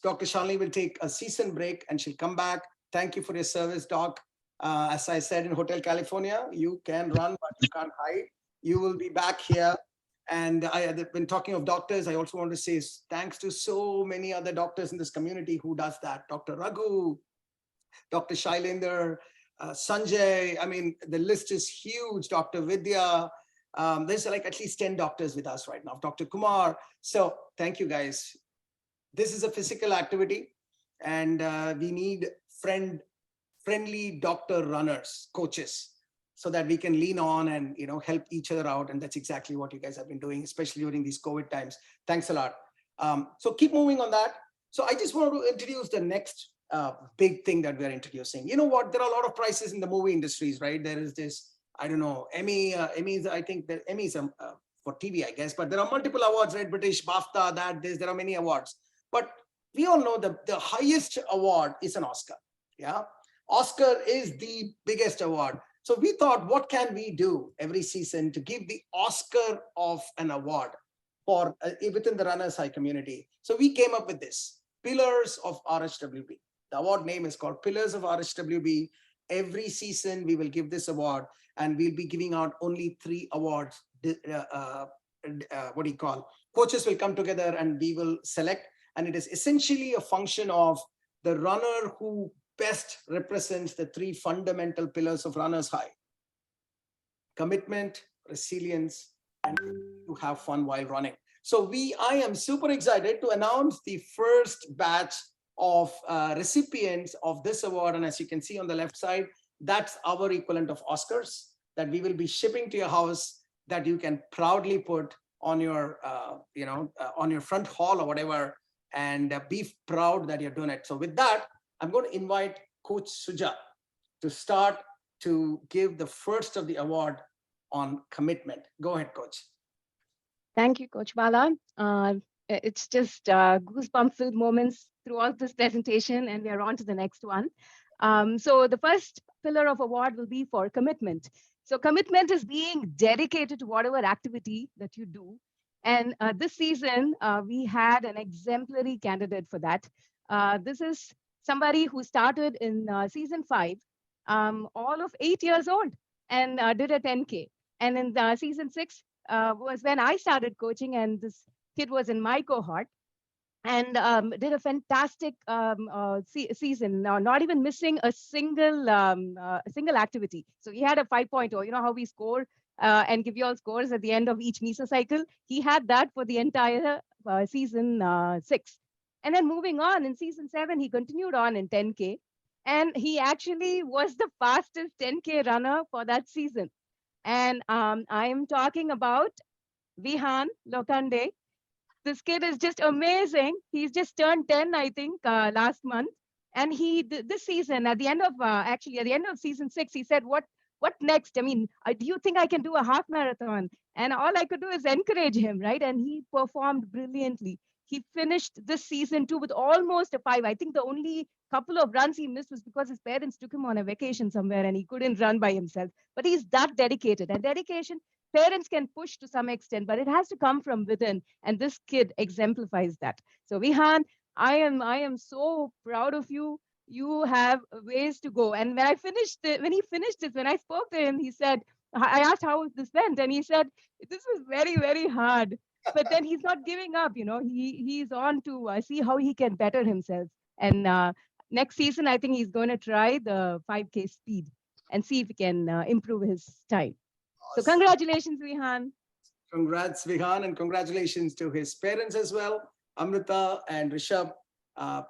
Speaker 1: Dr. Shalini will take a season break and she'll come back. Thank you for your service, Doc. As I said in Hotel California, you can run, but you can't hide. You will be back here. And when talking of doctors, I also want to say thanks to so many other doctors in this community who does that. Dr. Raghu, Dr. Shailender, Sanjay. I mean, the list is huge. Dr. Vidya. There's like at least 10 doctors with us right now. Dr. Kumar. So thank you, guys. This is a physical activity, and we need friendly doctor runners, coaches, so that we can lean on and help each other out. And that's exactly what you guys have been doing, especially during these COVID times. Thanks a lot. So keep moving on that. So I just want to introduce the next big thing that we are introducing. You know what? There are a lot of prices in the movie industries, right? There is this, I don't know, Emmys. I think the Emmys for TV, I guess, but there are multiple awards, right? British, BAFTA, there are many awards. But we all know the highest award is an Oscar. Yeah. Oscar is the biggest award. So we thought, what can we do every season to give the Oscar of an award for within the runners high community? So we came up with this, Pillars of RHWB. The award name is called Pillars of RHWB. Every season we will give this award, and we'll be giving out only 3 awards. What do you call? Coaches will come together and we will select, and it is essentially a function of the runner who best represents the 3 fundamental pillars of runners high: commitment, resilience, and to have fun while running. So I am super excited to announce the first batch of recipients of this award. And as you can see on the left side, that's our equivalent of Oscars that we will be shipping to your house, that you can proudly put on your, on your front hall or whatever, and be proud that you're doing it. So with that, I'm going to invite Coach Suja to start to give the first of the award on commitment. Go ahead, Coach.
Speaker 11: Thank you, Coach Bala. It's just goosebump-filled moments throughout this presentation, and we are on to the next one. So the first pillar of award will be for commitment. So commitment is being dedicated to whatever activity that you do. And this season, we had an exemplary candidate for that. This is somebody who started in season 5, all of 8 years old, and did a 10K. And in season 6 was when I started coaching, and this kid was in my cohort, and did a fantastic season, not even missing a single activity. So he had a 5.0. You know how we score and give you all scores at the end of each mesocycle? He had that for the entire season 6. And then moving on in season 7, he continued on in 10K. And he actually was the fastest 10K runner for that season. And I am talking about Vihan Lokande. This kid is just amazing. He's just turned 10, I think, last month. And he, this season, at the end of season 6, he said, what next? I mean, do you think I can do a half marathon? And all I could do is encourage him, right? And he performed brilliantly. He finished this season 2 with almost a 5. I think the only couple of runs he missed was because his parents took him on a vacation somewhere and he couldn't run by himself. But he's that dedicated. And dedication, parents can push to some extent, but it has to come from within. And this kid exemplifies that. So Vihan, I am so proud of you. You have ways to go. And when I spoke to him, he said, I asked how this went, and he said, this was very, very hard. But then he's not giving up, he's on to see how he can better himself. And next season, I think he's going to try the 5K speed and see if he can improve his time. Awesome. So congratulations, Vihan.
Speaker 1: Congrats, Vihan, and congratulations to his parents as well, Amrita and Rishabh.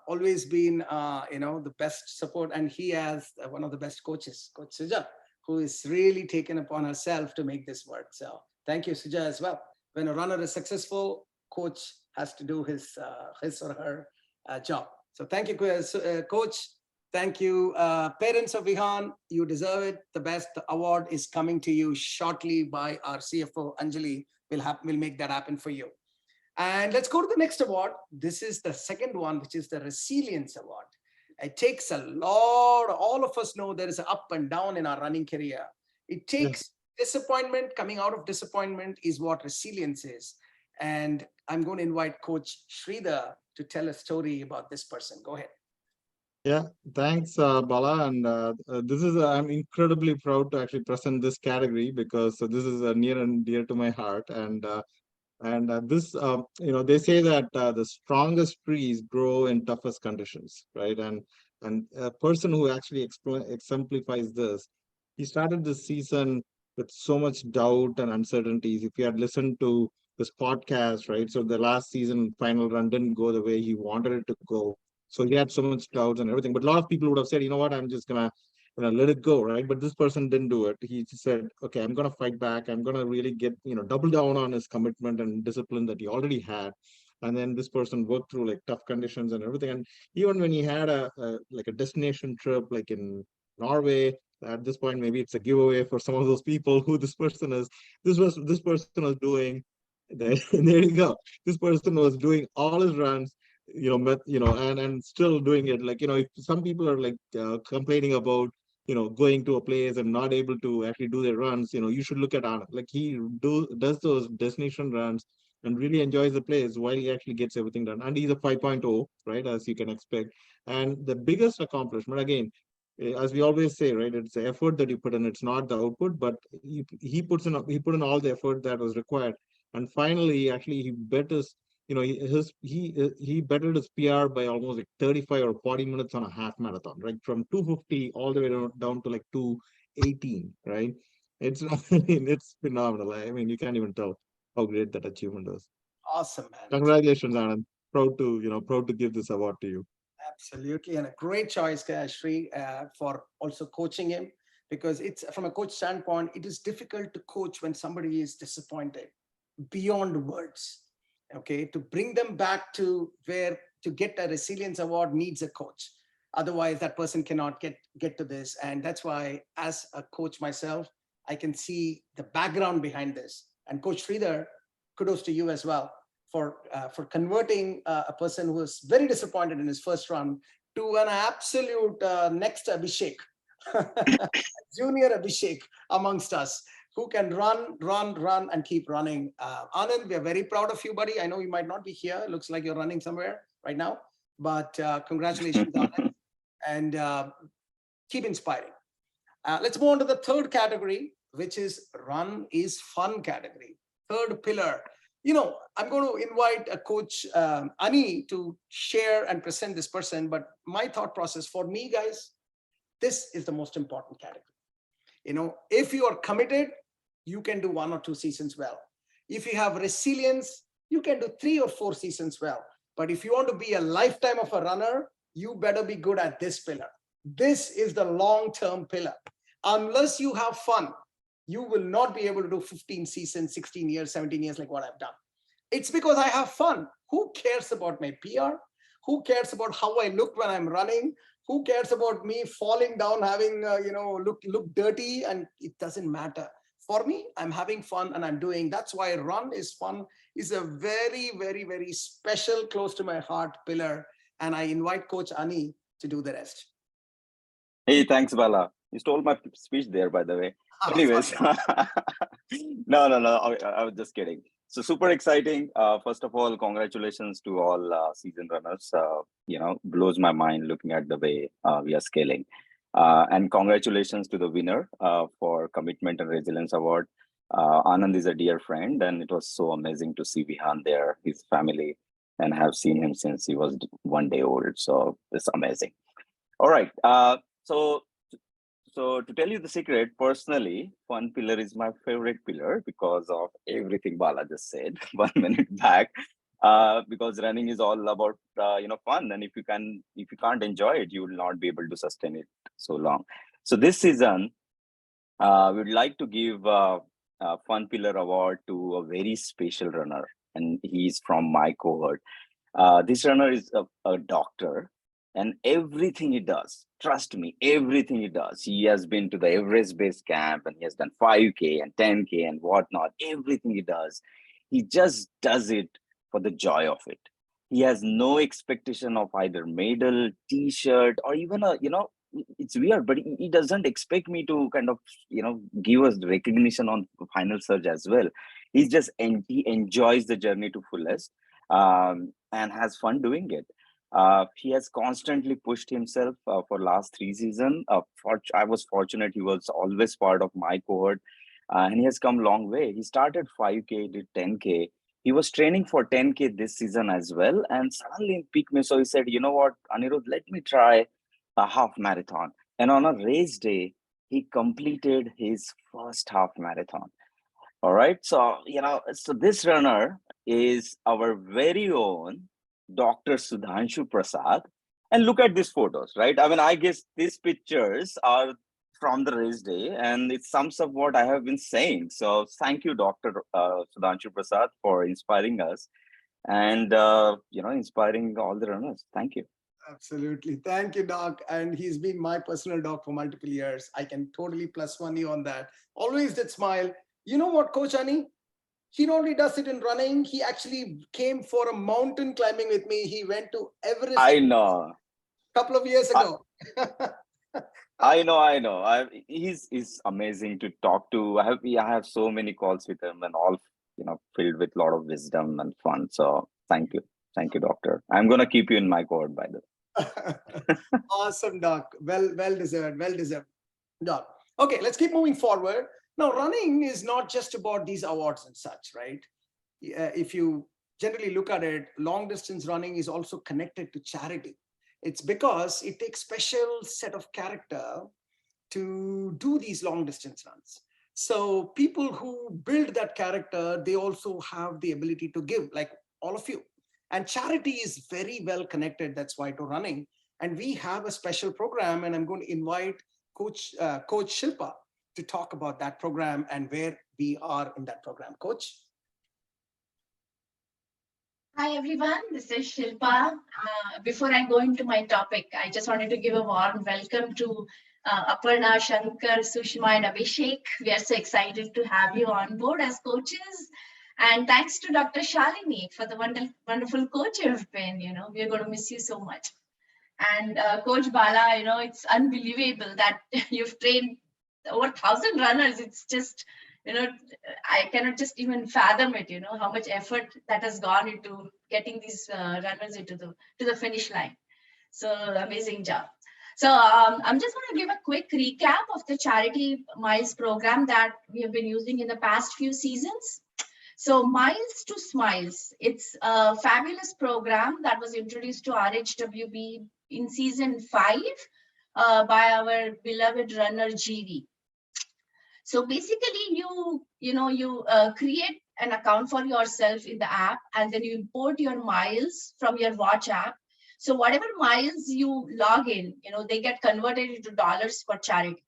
Speaker 1: Always been, the best support, and he has one of the best coaches, Coach Suja, who is really taken upon herself to make this work. So thank you, Suja, as well. When a runner is successful, coach has to do his or her job. So thank you, Coach. Thank you, parents of Vihan. You deserve it. The best. The award is coming to you shortly by our CFO, Anjali. We'll make that happen for you. And let's go to the next award. This is the second one, which is the Resilience Award. It takes a lot. All of us know there is an up and down in our running career. It takes disappointment. Coming out of disappointment is what resilience is. And I'm going to invite Coach Sridhar to tell a story about this person. Go ahead.
Speaker 12: Yeah, thanks, Bala. And I'm incredibly proud to actually present this category because this is near and dear to my heart. And this, they say that the strongest trees grow in toughest conditions, right? And a person who actually exemplifies this, he started this season with so much doubt and uncertainties. If you had listened to this podcast, right? So the last season final run didn't go the way he wanted it to go. So he had so much doubts and everything. But a lot of people would have said, you know what, I'm just gonna let it go, right? But this person didn't do it. He just said, okay, I'm gonna fight back. I'm gonna really get, double down on his commitment and discipline that he already had. And then this person worked through like tough conditions and everything. And even when he had a destination trip, like in Norway, at this point, maybe it's a giveaway for some of those people who this person is. This person was doing. There you go. This person was doing all his runs and still doing it. Like, if some people are like complaining about, going to a place and not able to actually do their runs, you should look at Anand. Like, he does those destination runs and really enjoys the place while he actually gets everything done. And he's a 5.0, right, as you can expect. And the biggest accomplishment, again, as we always say, right, it's the effort that you put in, it's not the output, but he put in all the effort that was required. And finally, actually, he bet his, he bettered his PR by almost like 35 or 40 minutes on a half marathon, right? From 250 all the way down to like 218, right? It's it's phenomenal. I mean, you can't even tell how great that achievement is.
Speaker 1: Awesome, man.
Speaker 12: Congratulations, Anand. Proud to give this award to you.
Speaker 1: Absolutely, and a great choice, Sri, for also coaching him, because it's from a coach standpoint, it is difficult to coach when somebody is disappointed beyond words. Okay, to bring them back to where to get a resilience award needs a coach. Otherwise, that person cannot get to this, and that's why, as a coach myself, I can see the background behind this. And Coach Sridhar, kudos to you as well for converting a person who was very disappointed in his first run to an absolute next Abhishek, junior Abhishek amongst us, who can run and keep running. Anand, we are very proud of you, buddy. I know you might not be here. Looks like you're running somewhere right now, but congratulations, Anand, and keep inspiring. Let's move on to the third category, which is run is fun category. Third pillar. I'm going to invite a coach, Ani, to share and present this person. But my thought process for me, guys, this is the most important category. If you are committed, you can do 1 or 2 seasons well. If you have resilience, you can do 3 or 4 seasons well. But if you want to be a lifetime of a runner, you better be good at this pillar. This is the long-term pillar. Unless you have fun, you will not be able to do 15 seasons, 16 years, 17 years like what I've done. It's because I have fun. Who cares about my PR? Who cares about how I look when I'm running? Who cares about me falling down, having, look dirty? And it doesn't matter. For me, I'm having fun and I'm doing. That's why run is fun is a very, very, very special, close to my heart pillar. And I invite Coach Ani to do the rest.
Speaker 13: Hey, thanks, Bala. You stole my speech there, by the way. Anyways, no, I was just kidding. So super exciting. First of all, congratulations to all season runners. Blows my mind looking at the way we are scaling. And congratulations to the winner for Commitment and Resilience Award. Anand is a dear friend, and it was so amazing to see Vihan there, his family, and have seen him since he was 1 day old. So it's amazing. All right. So to tell you the secret, personally, fun pillar is my favorite pillar because of everything Bala just said 1 minute back. Because running is all about fun, and if you can't enjoy it, you will not be able to sustain it so long. So this season, we'd like to give a Fun Pillar Award to a very special runner, and he's from my cohort. This runner is a doctor. And everything he does, trust me, everything he does, he has been to the Everest Base Camp and he has done 5K and 10K and whatnot. Everything he does, he just does it for the joy of it. He has no expectation of either medal, T-shirt, or even it's weird, but he doesn't expect me to kind of, give us recognition on final surge as well. He enjoys the journey to fullest and has fun doing it. He has constantly pushed himself for last 3 seasons. I was fortunate; he was always part of my cohort, and he has come a long way. He started 5K, did 10K. He was training for 10K this season as well, and suddenly in peak Meso, he said, "You know what, Anirudh? Let me try a half marathon." And on a race day, he completed his first half marathon. All right, so so this runner is our very own Dr. Sudhanshu Prasad. And look at these photos, right? I mean, I guess these pictures are from the race day, and it sums up what I have been saying. So thank you, Dr. Sudhanshu Prasad, for inspiring us and, inspiring all the runners. Thank you.
Speaker 1: Absolutely. Thank you, Doc. And he's been my personal doc for multiple years. I can totally +1 you on that. Always that smile. You know what, Coach Ani? He not only does it in running, he actually came for a mountain climbing with me. He went to Everest
Speaker 13: I know.
Speaker 1: a couple of years ago.
Speaker 13: I know. He's amazing to talk to. I have so many calls with him, and all filled with a lot of wisdom and fun. So thank you, doctor. I'm gonna keep you in my court, by the way.
Speaker 1: Awesome, Doc. Well deserved. Well deserved, Doc. Okay, let's keep moving forward. Now, running is not just about these awards and such, right? If you generally look at it, long distance running is also connected to charity. It's because it takes special set of character to do these long distance runs. So people who build that character, they also have the ability to give, like all of you. And charity is very well connected, that's why, to running. And we have a special program, and I'm going to invite Coach Shilpa to talk about that program and where we are in that program. Coach.
Speaker 14: Hi, everyone. This is Shilpa. Before I go into my topic, I just wanted to give a warm welcome to Aparna, Shankar, Sushma, and Abhishek. We are so excited to have you on board as coaches. And thanks to Dr. Shalini for the wonderful coach you've been. We're going to miss you so much. And Coach Bala, it's unbelievable that you've trained over 1,000 runners. It's just, I cannot just even fathom it, how much effort that has gone into getting these runners to the finish line. So amazing job. So I'm just going to give a quick recap of the Charity Miles program that we have been using in the past few seasons. So Miles to Smiles, it's a fabulous program that was introduced to RHWB in season 5 by our beloved runner GV. So basically, you create an account for yourself in the app, and then you import your miles from your watch app. So whatever miles you log in, they get converted into dollars for charity.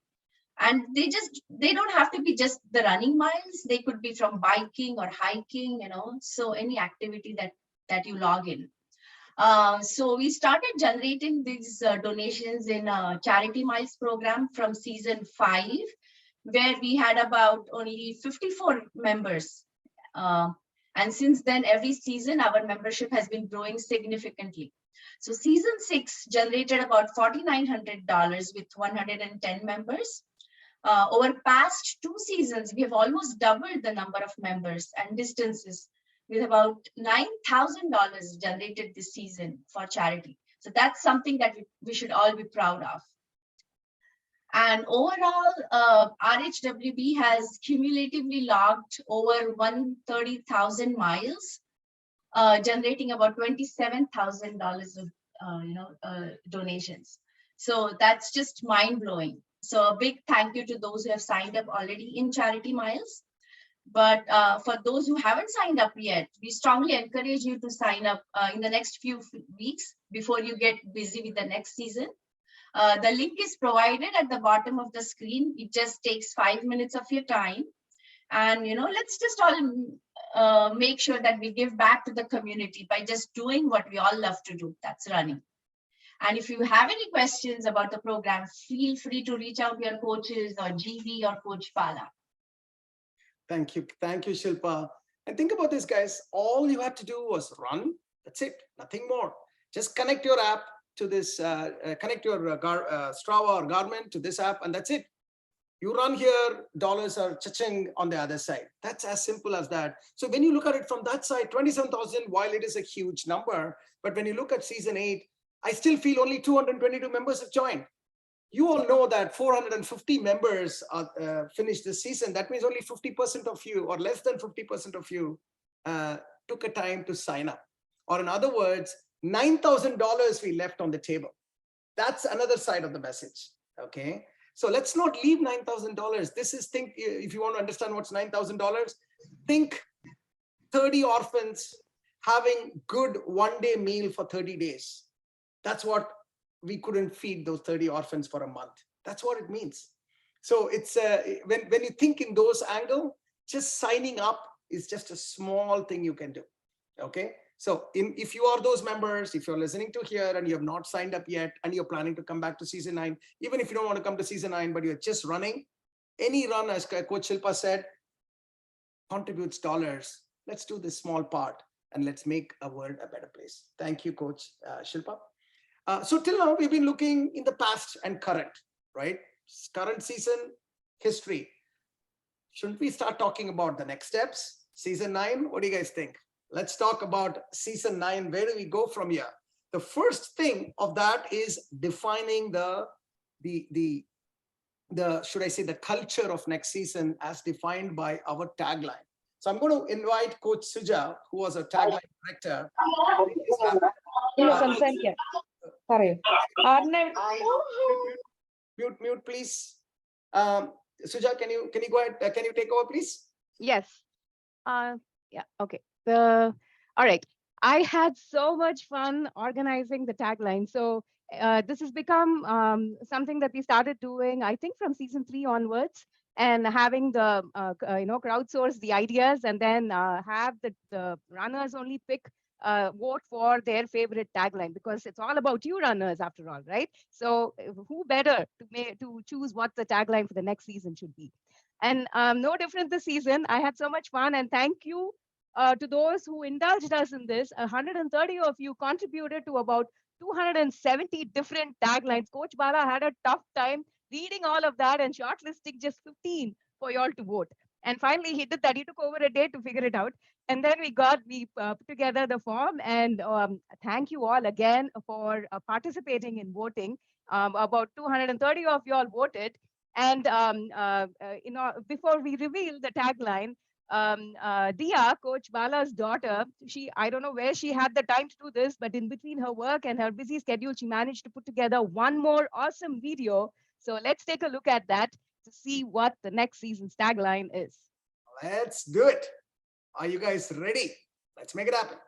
Speaker 14: And they don't have to be just the running miles. They could be from biking or hiking, so any activity that you log in. So we started generating these donations in a Charity Miles program from season 5, where we had about only 54 members. And since then, every season, our membership has been growing significantly. So season 6 generated about $4,900 with 110 members. Over past 2 seasons, we have almost doubled the number of members and distances, with about $9,000 generated this season for charity. So that's something that we should all be proud of. And overall, RHWB has cumulatively logged over 130,000 miles, generating about $27,000 of donations. So that's just mind-blowing. So a big thank you to those who have signed up already in Charity Miles. But for those who haven't signed up yet, we strongly encourage you to sign up in the next few weeks before you get busy with the next season. The link is provided at the bottom of the screen. It just takes 5 minutes of your time. And, let's just all make sure that we give back to the community by just doing what we all love to do. That's running. And if you have any questions about the program, feel free to reach out to your coaches or GV or Coach Bala.
Speaker 1: Thank you, Shilpa. And think about this, guys. All you had to do was run. That's it, nothing more. Just connect your app to this, connect your Strava or Garmin to this app, and that's it. You run here, dollars are cha-ching on the other side. That's as simple as that. So when you look at it from that side, 27,000, while it is a huge number, but when you look at season 8, I still feel only 222 members have joined. You all know that 450 members finished this season. That means only 50% of you, or less than 50% of you, took a time to sign up. Or in other words, $9,000 we left on the table. That's another side of the message, okay? So let's not leave $9,000. This is, if you want to understand what's $9,000, think 30 orphans having good one-day meal for 30 days. That's what we couldn't feed those 30 orphans for a month. That's what it means. So it's when you think in those angle, just signing up is just a small thing you can do, okay? So if you are those members, if you're listening to here and you have not signed up yet and you're planning to come back to season 9, even if you don't want to come to season 9, but you're just running, any run, as Coach Shilpa said, contributes dollars, let's do this small part and let's make a world a better place. Thank you, Coach Shilpa. So till now, we've been looking in the past and current, right? Current season, history. Shouldn't we start talking about the next steps? Season 9, what do you guys think? Let's talk about season 9. Where do we go from here? The first thing of that is defining the should I say, the culture of next season as defined by our tagline. So I'm going to invite Coach Suja, who was a tagline director. Mute, please. Suja, can you go ahead? Can you take over, please?
Speaker 11: Yes. Yeah. Okay. All right. I had so much fun organizing the tagline. So this has become something that we started doing, I think, from season 3 onwards, and having the crowdsource the ideas, and then have the runners only pick vote for their favorite tagline, because it's all about you runners after all, right? So who better to choose what the tagline for the next season should be? And no different this season. I had so much fun, and thank you to those who indulged us in this. 130 of you contributed to about 270 different taglines. Coach Bala had a tough time reading all of that and shortlisting just 15 for y'all to vote. And finally, he did that. He took over a day to figure it out. And then we put together the form. And thank you all again for participating in voting. About 230 of y'all voted. And before we reveal the tagline, Dia, Coach Bala's daughter, I don't know where she had the time to do this, but in between her work and her busy schedule, she managed to put together one more awesome video. So let's take a look at that to see what the next season's tagline is.
Speaker 1: Let's do it. Are you guys ready? Let's make it happen.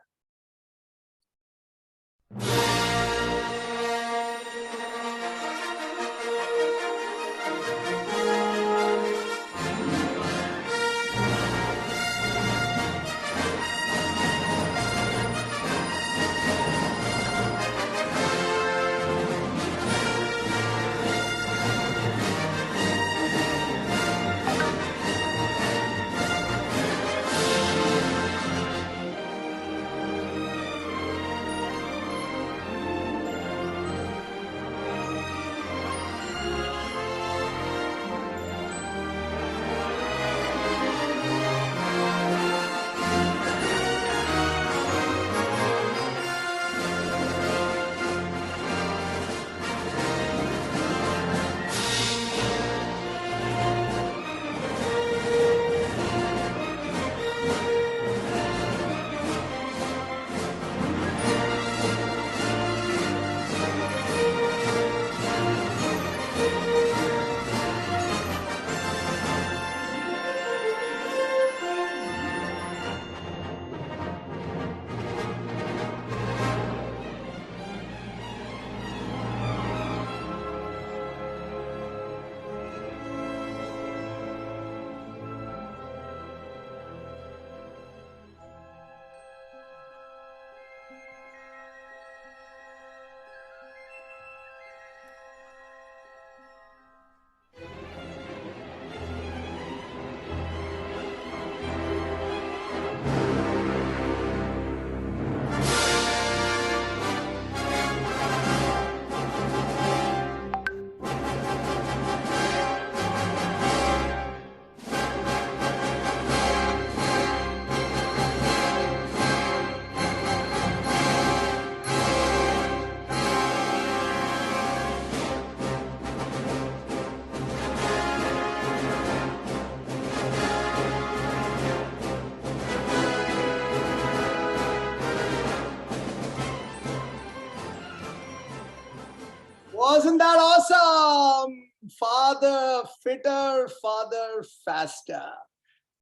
Speaker 1: Wasn't that awesome? Father fitter, father faster.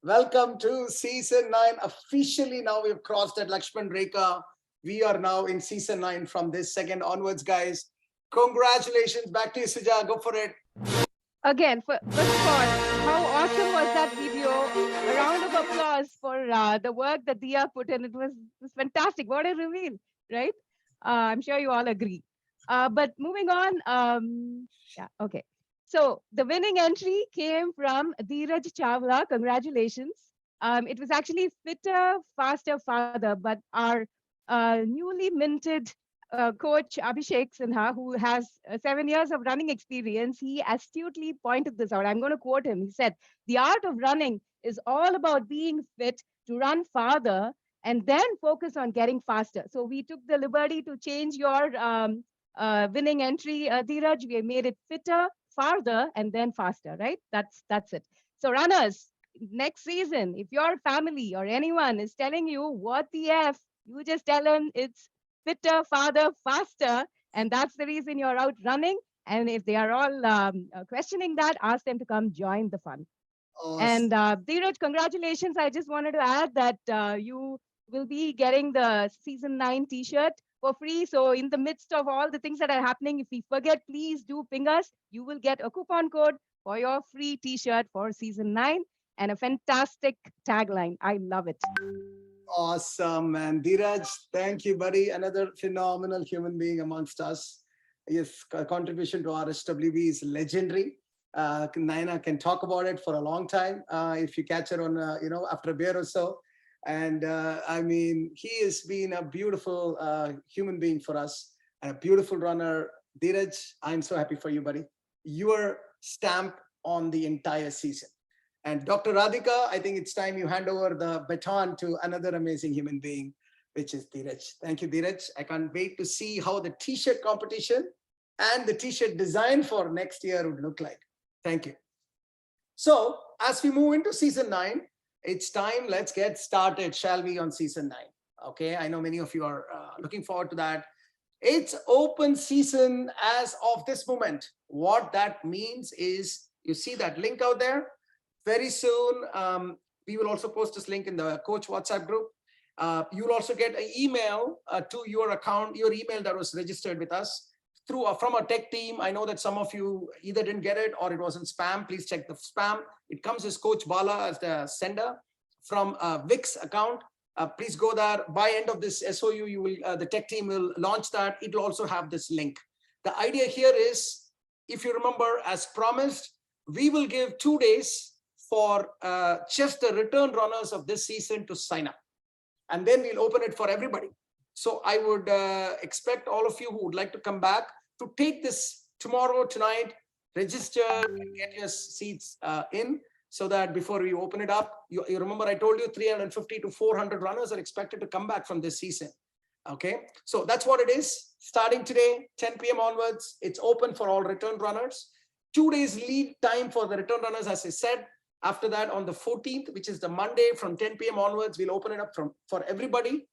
Speaker 1: Welcome to season 9. Officially now we've crossed that Lakshman Rekha. We are now in season 9 from this second onwards, guys. Congratulations. Back to you, Suja. Go for it.
Speaker 11: Again, first of all, how awesome was that video? A round of applause for the work that Dia put in. It was fantastic. What a reveal, right? I'm sure you all agree. But moving on, yeah, okay. So the winning entry came from Dheeraj Chawla. Congratulations. It was actually fitter, faster, farther, but our newly minted coach Abhishek Sinha, who has 7 years of running experience, he astutely pointed this out. I'm going to quote him. He said, "The art of running is all about being fit to run farther and then focus on getting faster." So we took the liberty to change your winning entry, Dheeraj. We made it fitter, farther, and then faster, right? That's it. So runners, next season, if your family or anyone is telling you what the F, you just tell them it's fitter, farther, faster. And that's the reason you're out running. And if they are all questioning that, ask them to come join the fun. And Dheeraj, congratulations. I just wanted to add that you will be getting the season 9 t-shirt for free. So in the midst of all the things that are happening, if we forget, please do ping us. You will get a coupon code for your free t-shirt for season 9 and a fantastic tagline. I love it.
Speaker 1: Awesome, man. Dheeraj, thank you, buddy. Another phenomenal human being amongst us. His contribution to RHWB is legendary. Naina can talk about it for a long time if you catch her on, after a beer or so. And I mean, he has been a beautiful human being for us and a beautiful runner. Dheeraj, I'm so happy for you, buddy. Your stamp on the entire season. And Dr. Radhika, I think it's time you hand over the baton to another amazing human being, which is Dheeraj. Thank you, Dheeraj. I can't wait to see how the t-shirt competition and the t-shirt design for next year would look like. Thank you. So as we move into season 9, it's time, let's get started, shall we, on season 9. Okay, I know many of you are looking forward to that. It's open season as of this moment. What that means is, you see that link out there? Very soon, we will also post this link in the coach WhatsApp group. You'll also get an email to your account, your email that was registered with us from our tech team. I know that some of you either didn't get it or it was in spam. Please check the spam. It comes as Coach Bala as the sender from Vic's account. Please go there. By end of this SOU, you will the tech team will launch that. It will also have this link. The idea here is, if you remember, as promised, we will give 2 days for just the return runners of this season to sign up. And then we'll open it for everybody. So I would expect all of you who would like to come back to take this tomorrow, tonight, register and get your seats in, so that before we open it up, you remember I told you 350 to 400 runners are expected to come back from this season. Okay, so that's what it is. Starting today, 10 p.m. onwards, it's open for all return runners. 2 days lead time for the return runners, as I said. After that, on the 14th, which is the Monday, from 10 p.m. onwards, we'll open it up for everybody.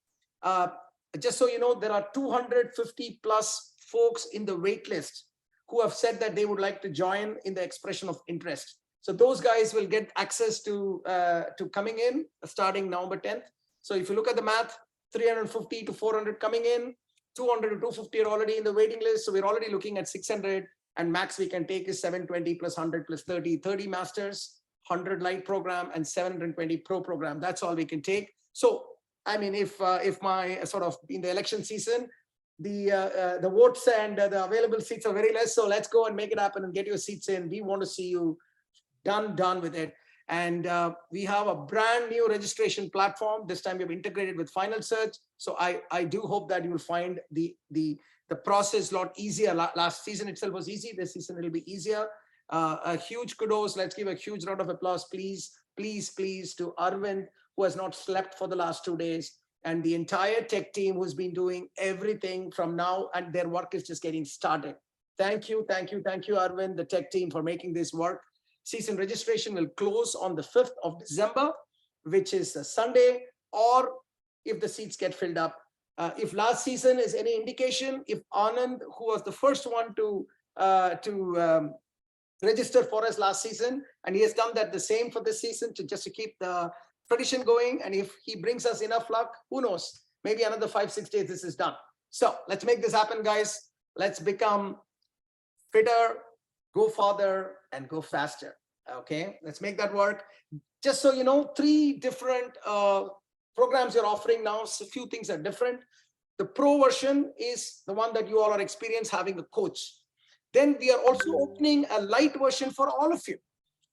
Speaker 1: Just so you know, there are 250 plus folks in the wait list who have said that they would like to join in the expression of interest. So those guys will get access to coming in starting November 10th. So if you look at the math, 350 to 400 coming in, 200 to 250 are already in the waiting list. So we're already looking at 600, and max we can take is 720 plus 100 plus 30 masters, 100 light program, and 720 pro program. That's all we can take. So I mean, if my sort of in the election season, the votes and the available seats are very less, so let's go and make it happen and get your seats in. We want to see you done with it. And we have a brand new registration platform. This time we have integrated with Final Search. So I do hope that you will find the process a lot easier. Last season itself was easy. This season it'll be easier. A huge kudos. Let's give a huge round of applause, please, to Arvind, who has not slept for the last 2 days, and the entire tech team who's been doing everything from now, and their work is just getting started. Thank you, Arvind, the tech team, for making this work. Season registration will close on the 5th of December, which is a Sunday, or if the seats get filled up. If last season is any indication, if Anand, who was the first one to register for us last season, and he has done that the same for this season just to keep the tradition going, and if he brings us enough luck, who knows, maybe another 5-6 days this is done. So let's make this happen, guys. Let's become fitter, go farther, and go faster. Okay, let's make that work. Just so you know, 3 different programs you're offering now. So a few things are different. The pro version is the one that you all are experienced having a coach. Then we are also opening a light version for all of you.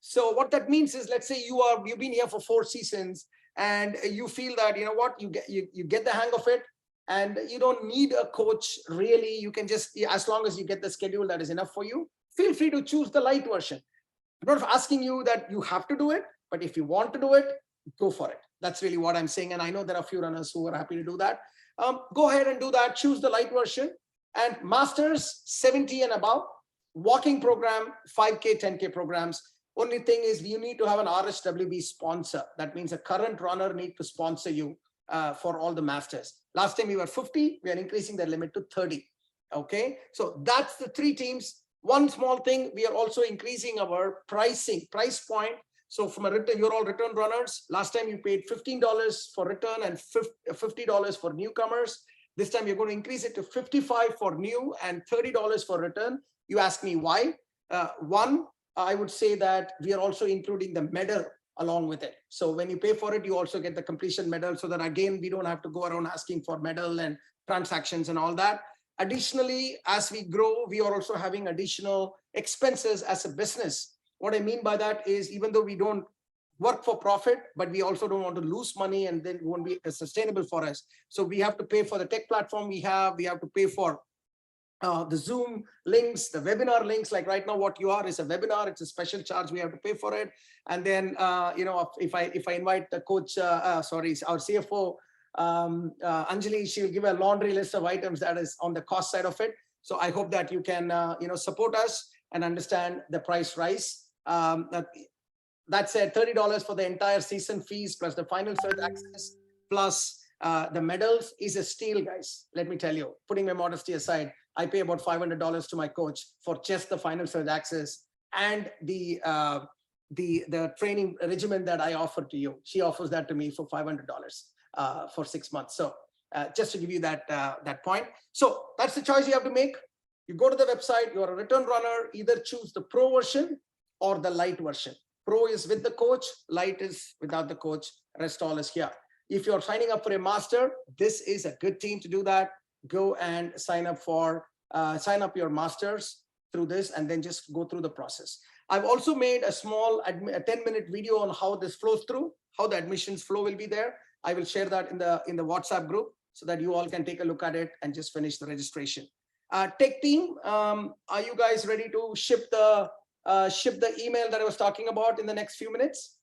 Speaker 1: So what that means is, let's say you've been here for 4 seasons and you feel that, you know what, you get the hang of it and you don't need a coach really. You can just, as long as you get the schedule that is enough for you, feel free to choose the light version. I'm not asking you that you have to do it, but if you want to do it, go for it. That's really what I'm saying. And I know there are a few runners who are happy to do that. Go ahead and do that. Choose the light version. And masters 70 and above, walking program, 5K, 10K programs. Only thing is you need to have an RHWB sponsor. That means a current runner need to sponsor you for all the masters. Last time we were 50, we are increasing the limit to 30. Okay, so that's the 3 teams. One small thing, we are also increasing our price point. So from a return, you're all return runners. Last time you paid $15 for return and $50 for newcomers. This time you're going to increase it to $55 for new and $30 for return. You ask me why? One, I would say that we are also including the medal along with it. So when you pay for it, you also get the completion medal, so that again, we don't have to go around asking for medal and transactions and all that. Additionally, as we grow, we are also having additional expenses as a business. What I mean by that is, even though we don't work for profit, but we also don't want to lose money and then it won't be sustainable for us. So we have to pay for the tech platform we have to pay for the Zoom links, the webinar links. Like right now, what you are is a webinar. It's a special charge. We have to pay for it. And then, you know, if I invite the coach, our CFO, Anjali, she will give a laundry list of items that is on the cost side of it. So I hope that you can, you know, support us and understand the price rise. That's it, $30 for the entire season fees plus the final third access plus the medals is a steal, guys. Let me tell you, putting my modesty aside, I pay about $500 to my coach for just the final third access and the training regimen that I offer to you. She offers that to me for $500 for 6 months. So just to give you that point. So that's the choice you have to make. You go to the website, you're a return runner, either choose the pro version or the light version. Pro is with the coach, light is without the coach, rest all is here. If you're signing up for a master, this is a good team to do that. Go and sign up your masters through this and then just go through the process. I've also made a small 10-minute video on how this flows through, how the admissions flow will be there. I will share that in the WhatsApp group so that you all can take a look at it and just finish the registration. Tech team, are you guys ready to ship the email that I was talking about in the next few minutes?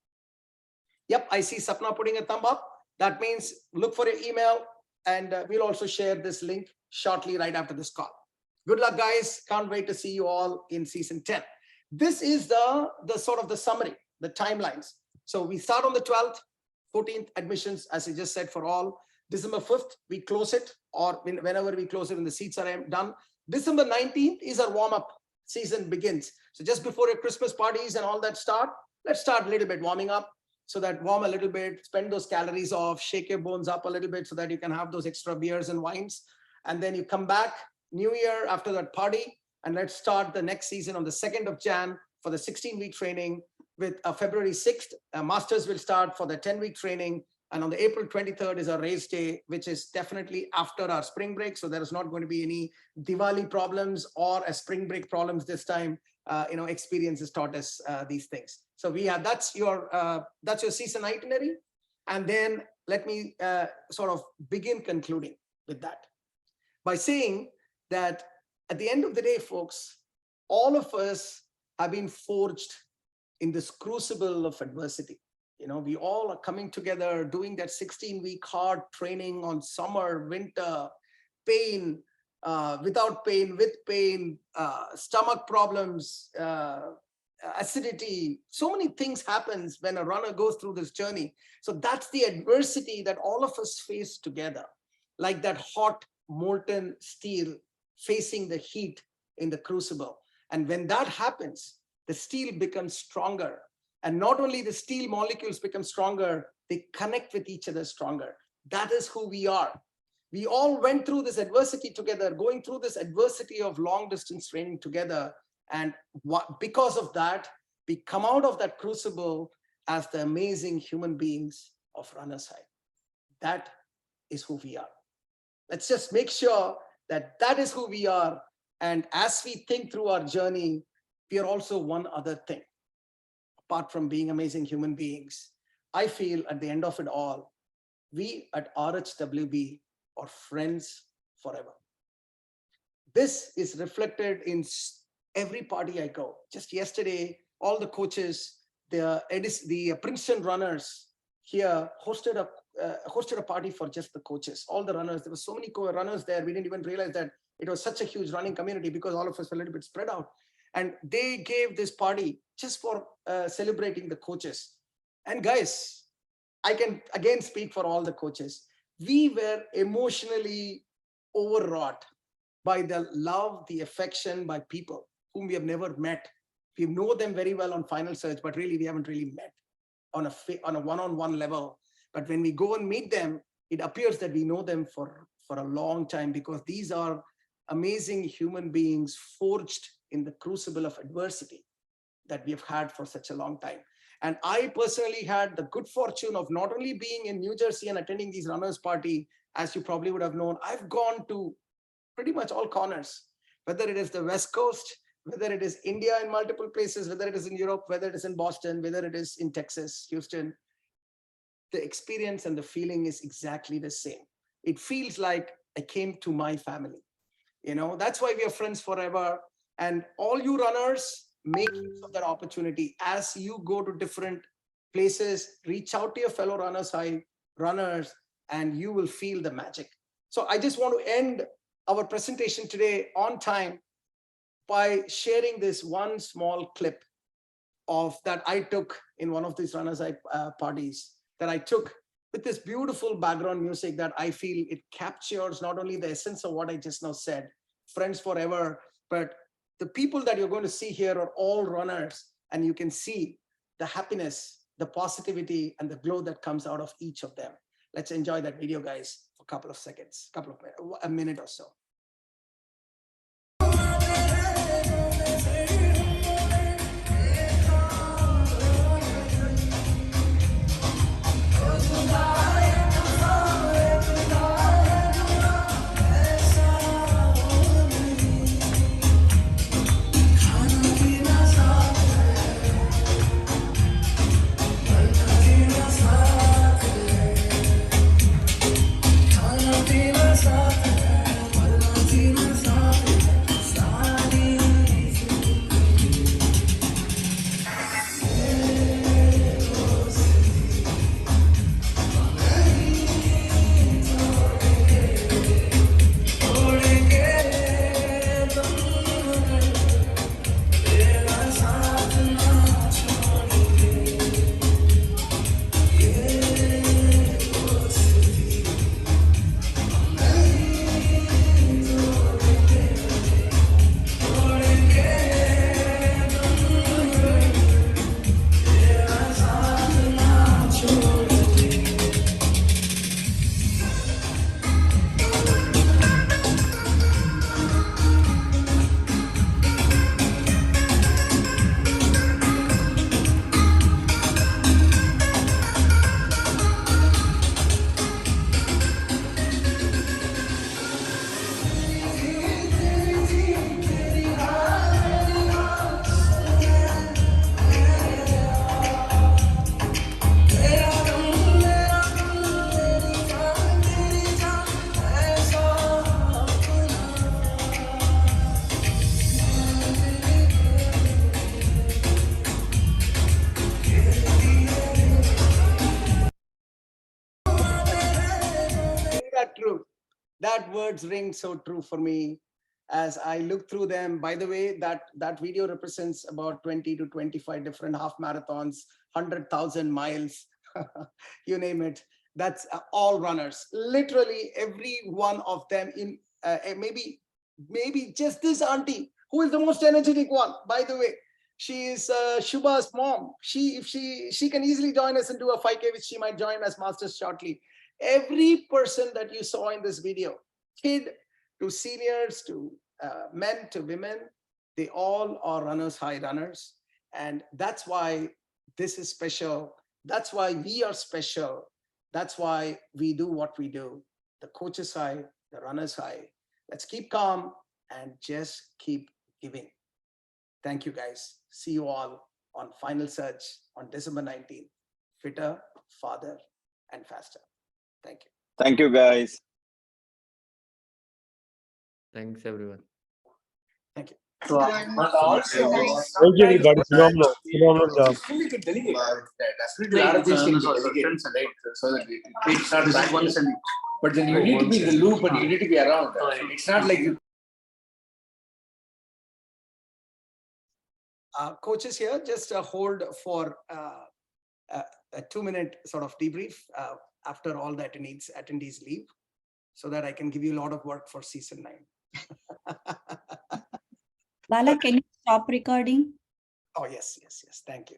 Speaker 1: Yep, I see Sapna putting a thumb up. That means look for your email, and we'll also share this link shortly right after this call. Good luck, guys. Can't wait to see you all in season 10. This is the sort of the summary, the timelines. So we start on the 12th, 14th admissions, as I just said, for all. December 5th, we close it, or whenever we close it and the seats are done. December 19th is our warm-up season begins. So just before your Christmas parties and all that start, let's start a little bit warming up, so that warm a little bit, spend those calories off, shake your bones up a little bit so that you can have those extra beers and wines. And then you come back New Year after that party, and let's start the next season on the 2nd of Jan for the 16-week training. With February 6th, masters will start for the 10-week training. And on the April 23rd is our race day, which is definitely after our spring break. So there is not going to be any Diwali problems or a spring break problems this time. You know, experience has taught us these things. So we have, that's your season itinerary. And then let me sort of begin concluding with that by saying that at the end of the day, folks, all of us have been forged in this crucible of adversity. You know, we all are coming together, doing that 16-week hard training on summer, winter, pain, without pain, with pain, stomach problems, acidity. So many things happens when a runner goes through this journey. So that's the adversity that all of us face together, like that hot molten steel facing the heat in the crucible. And when that happens, the steel becomes stronger. And not only the steel molecules become stronger, they connect with each other stronger. That is who we are. We all went through this adversity together, going through this adversity of long distance training together. And because of that, we come out of that crucible as the amazing human beings of Runners High. That is who we are. Let's just make sure that that is who we are. And as we think through our journey, we are also one other thing. apart from being amazing human beings, I feel at the end of it all, we at RHWB are friends forever. This is reflected in every party I go. Just yesterday, all the coaches, the Princeton runners here hosted a party for just the coaches, all the runners. There were so many runners there. We didn't even realize that it was such a huge running community because all of us were a little bit spread out. And they gave this party just for celebrating the coaches. And guys, I can again speak for all the coaches. We were emotionally overwrought by the love, the affection by people whom we have never met. We know them very well on Final Search, but really we haven't really met on a one-on-one level. But when we go and meet them, it appears that we know them for a long time, because these are amazing human beings forged in the crucible of adversity that we have had for such a long time. And I personally had the good fortune of not only being in New Jersey and attending these runners party, as you probably would have known, I've gone to pretty much all corners, whether it is the West Coast, whether it is India in multiple places, whether it is in Europe, whether it is in Boston, whether it is in Texas, Houston. The experience and the feeling is exactly the same. It feels like I came to my family. You know, that's why we are friends forever. And all you runners, make use of that opportunity. As you go to different places, reach out to your fellow runners, and you will feel the magic. So I just want to end our presentation today on time by sharing this one small clip of that I took in one of these runners parties that I took with this beautiful background music that I feel it captures not only the essence of what I just now said, friends forever, but the people that you're going to see here are all runners, and you can see the happiness, the positivity, and the glow that comes out of each of them. Let's enjoy that video, guys, for a couple of seconds, a minute or so. True. That words ring so true for me as I look through them. By the way, that video represents about 20 to 25 different half marathons, 100,000 miles, you name it. That's all runners. Literally every one of them in maybe just this auntie, who is the most energetic one, by the way. She is Shubha's mom. If she can easily join us and do a 5K, which she might join as masters shortly. Every person that you saw in this video, kid to seniors to men to women, they all are runners high runners. And that's why this is special. That's why we are special. That's why we do what we do. The coaches high, the runners high. Let's keep calm and just keep giving. Thank you, guys. See you all on Final Search on December 19th. Fitter, farther, and faster. Thank you.
Speaker 13: Thank you, guys.
Speaker 8: Thanks, everyone.
Speaker 1: Thank you.
Speaker 7: Thank you, everybody. Phenomenal. Phenomenal job.
Speaker 15: But then you need to be in the loop and you need to be around. It's not like you.
Speaker 1: Coaches here, just hold for a 2-minute sort of debrief after all the attendees leave, so that I can give you a lot of work for season 9.
Speaker 3: Bala, can you stop recording?
Speaker 1: Oh, yes. Thank you.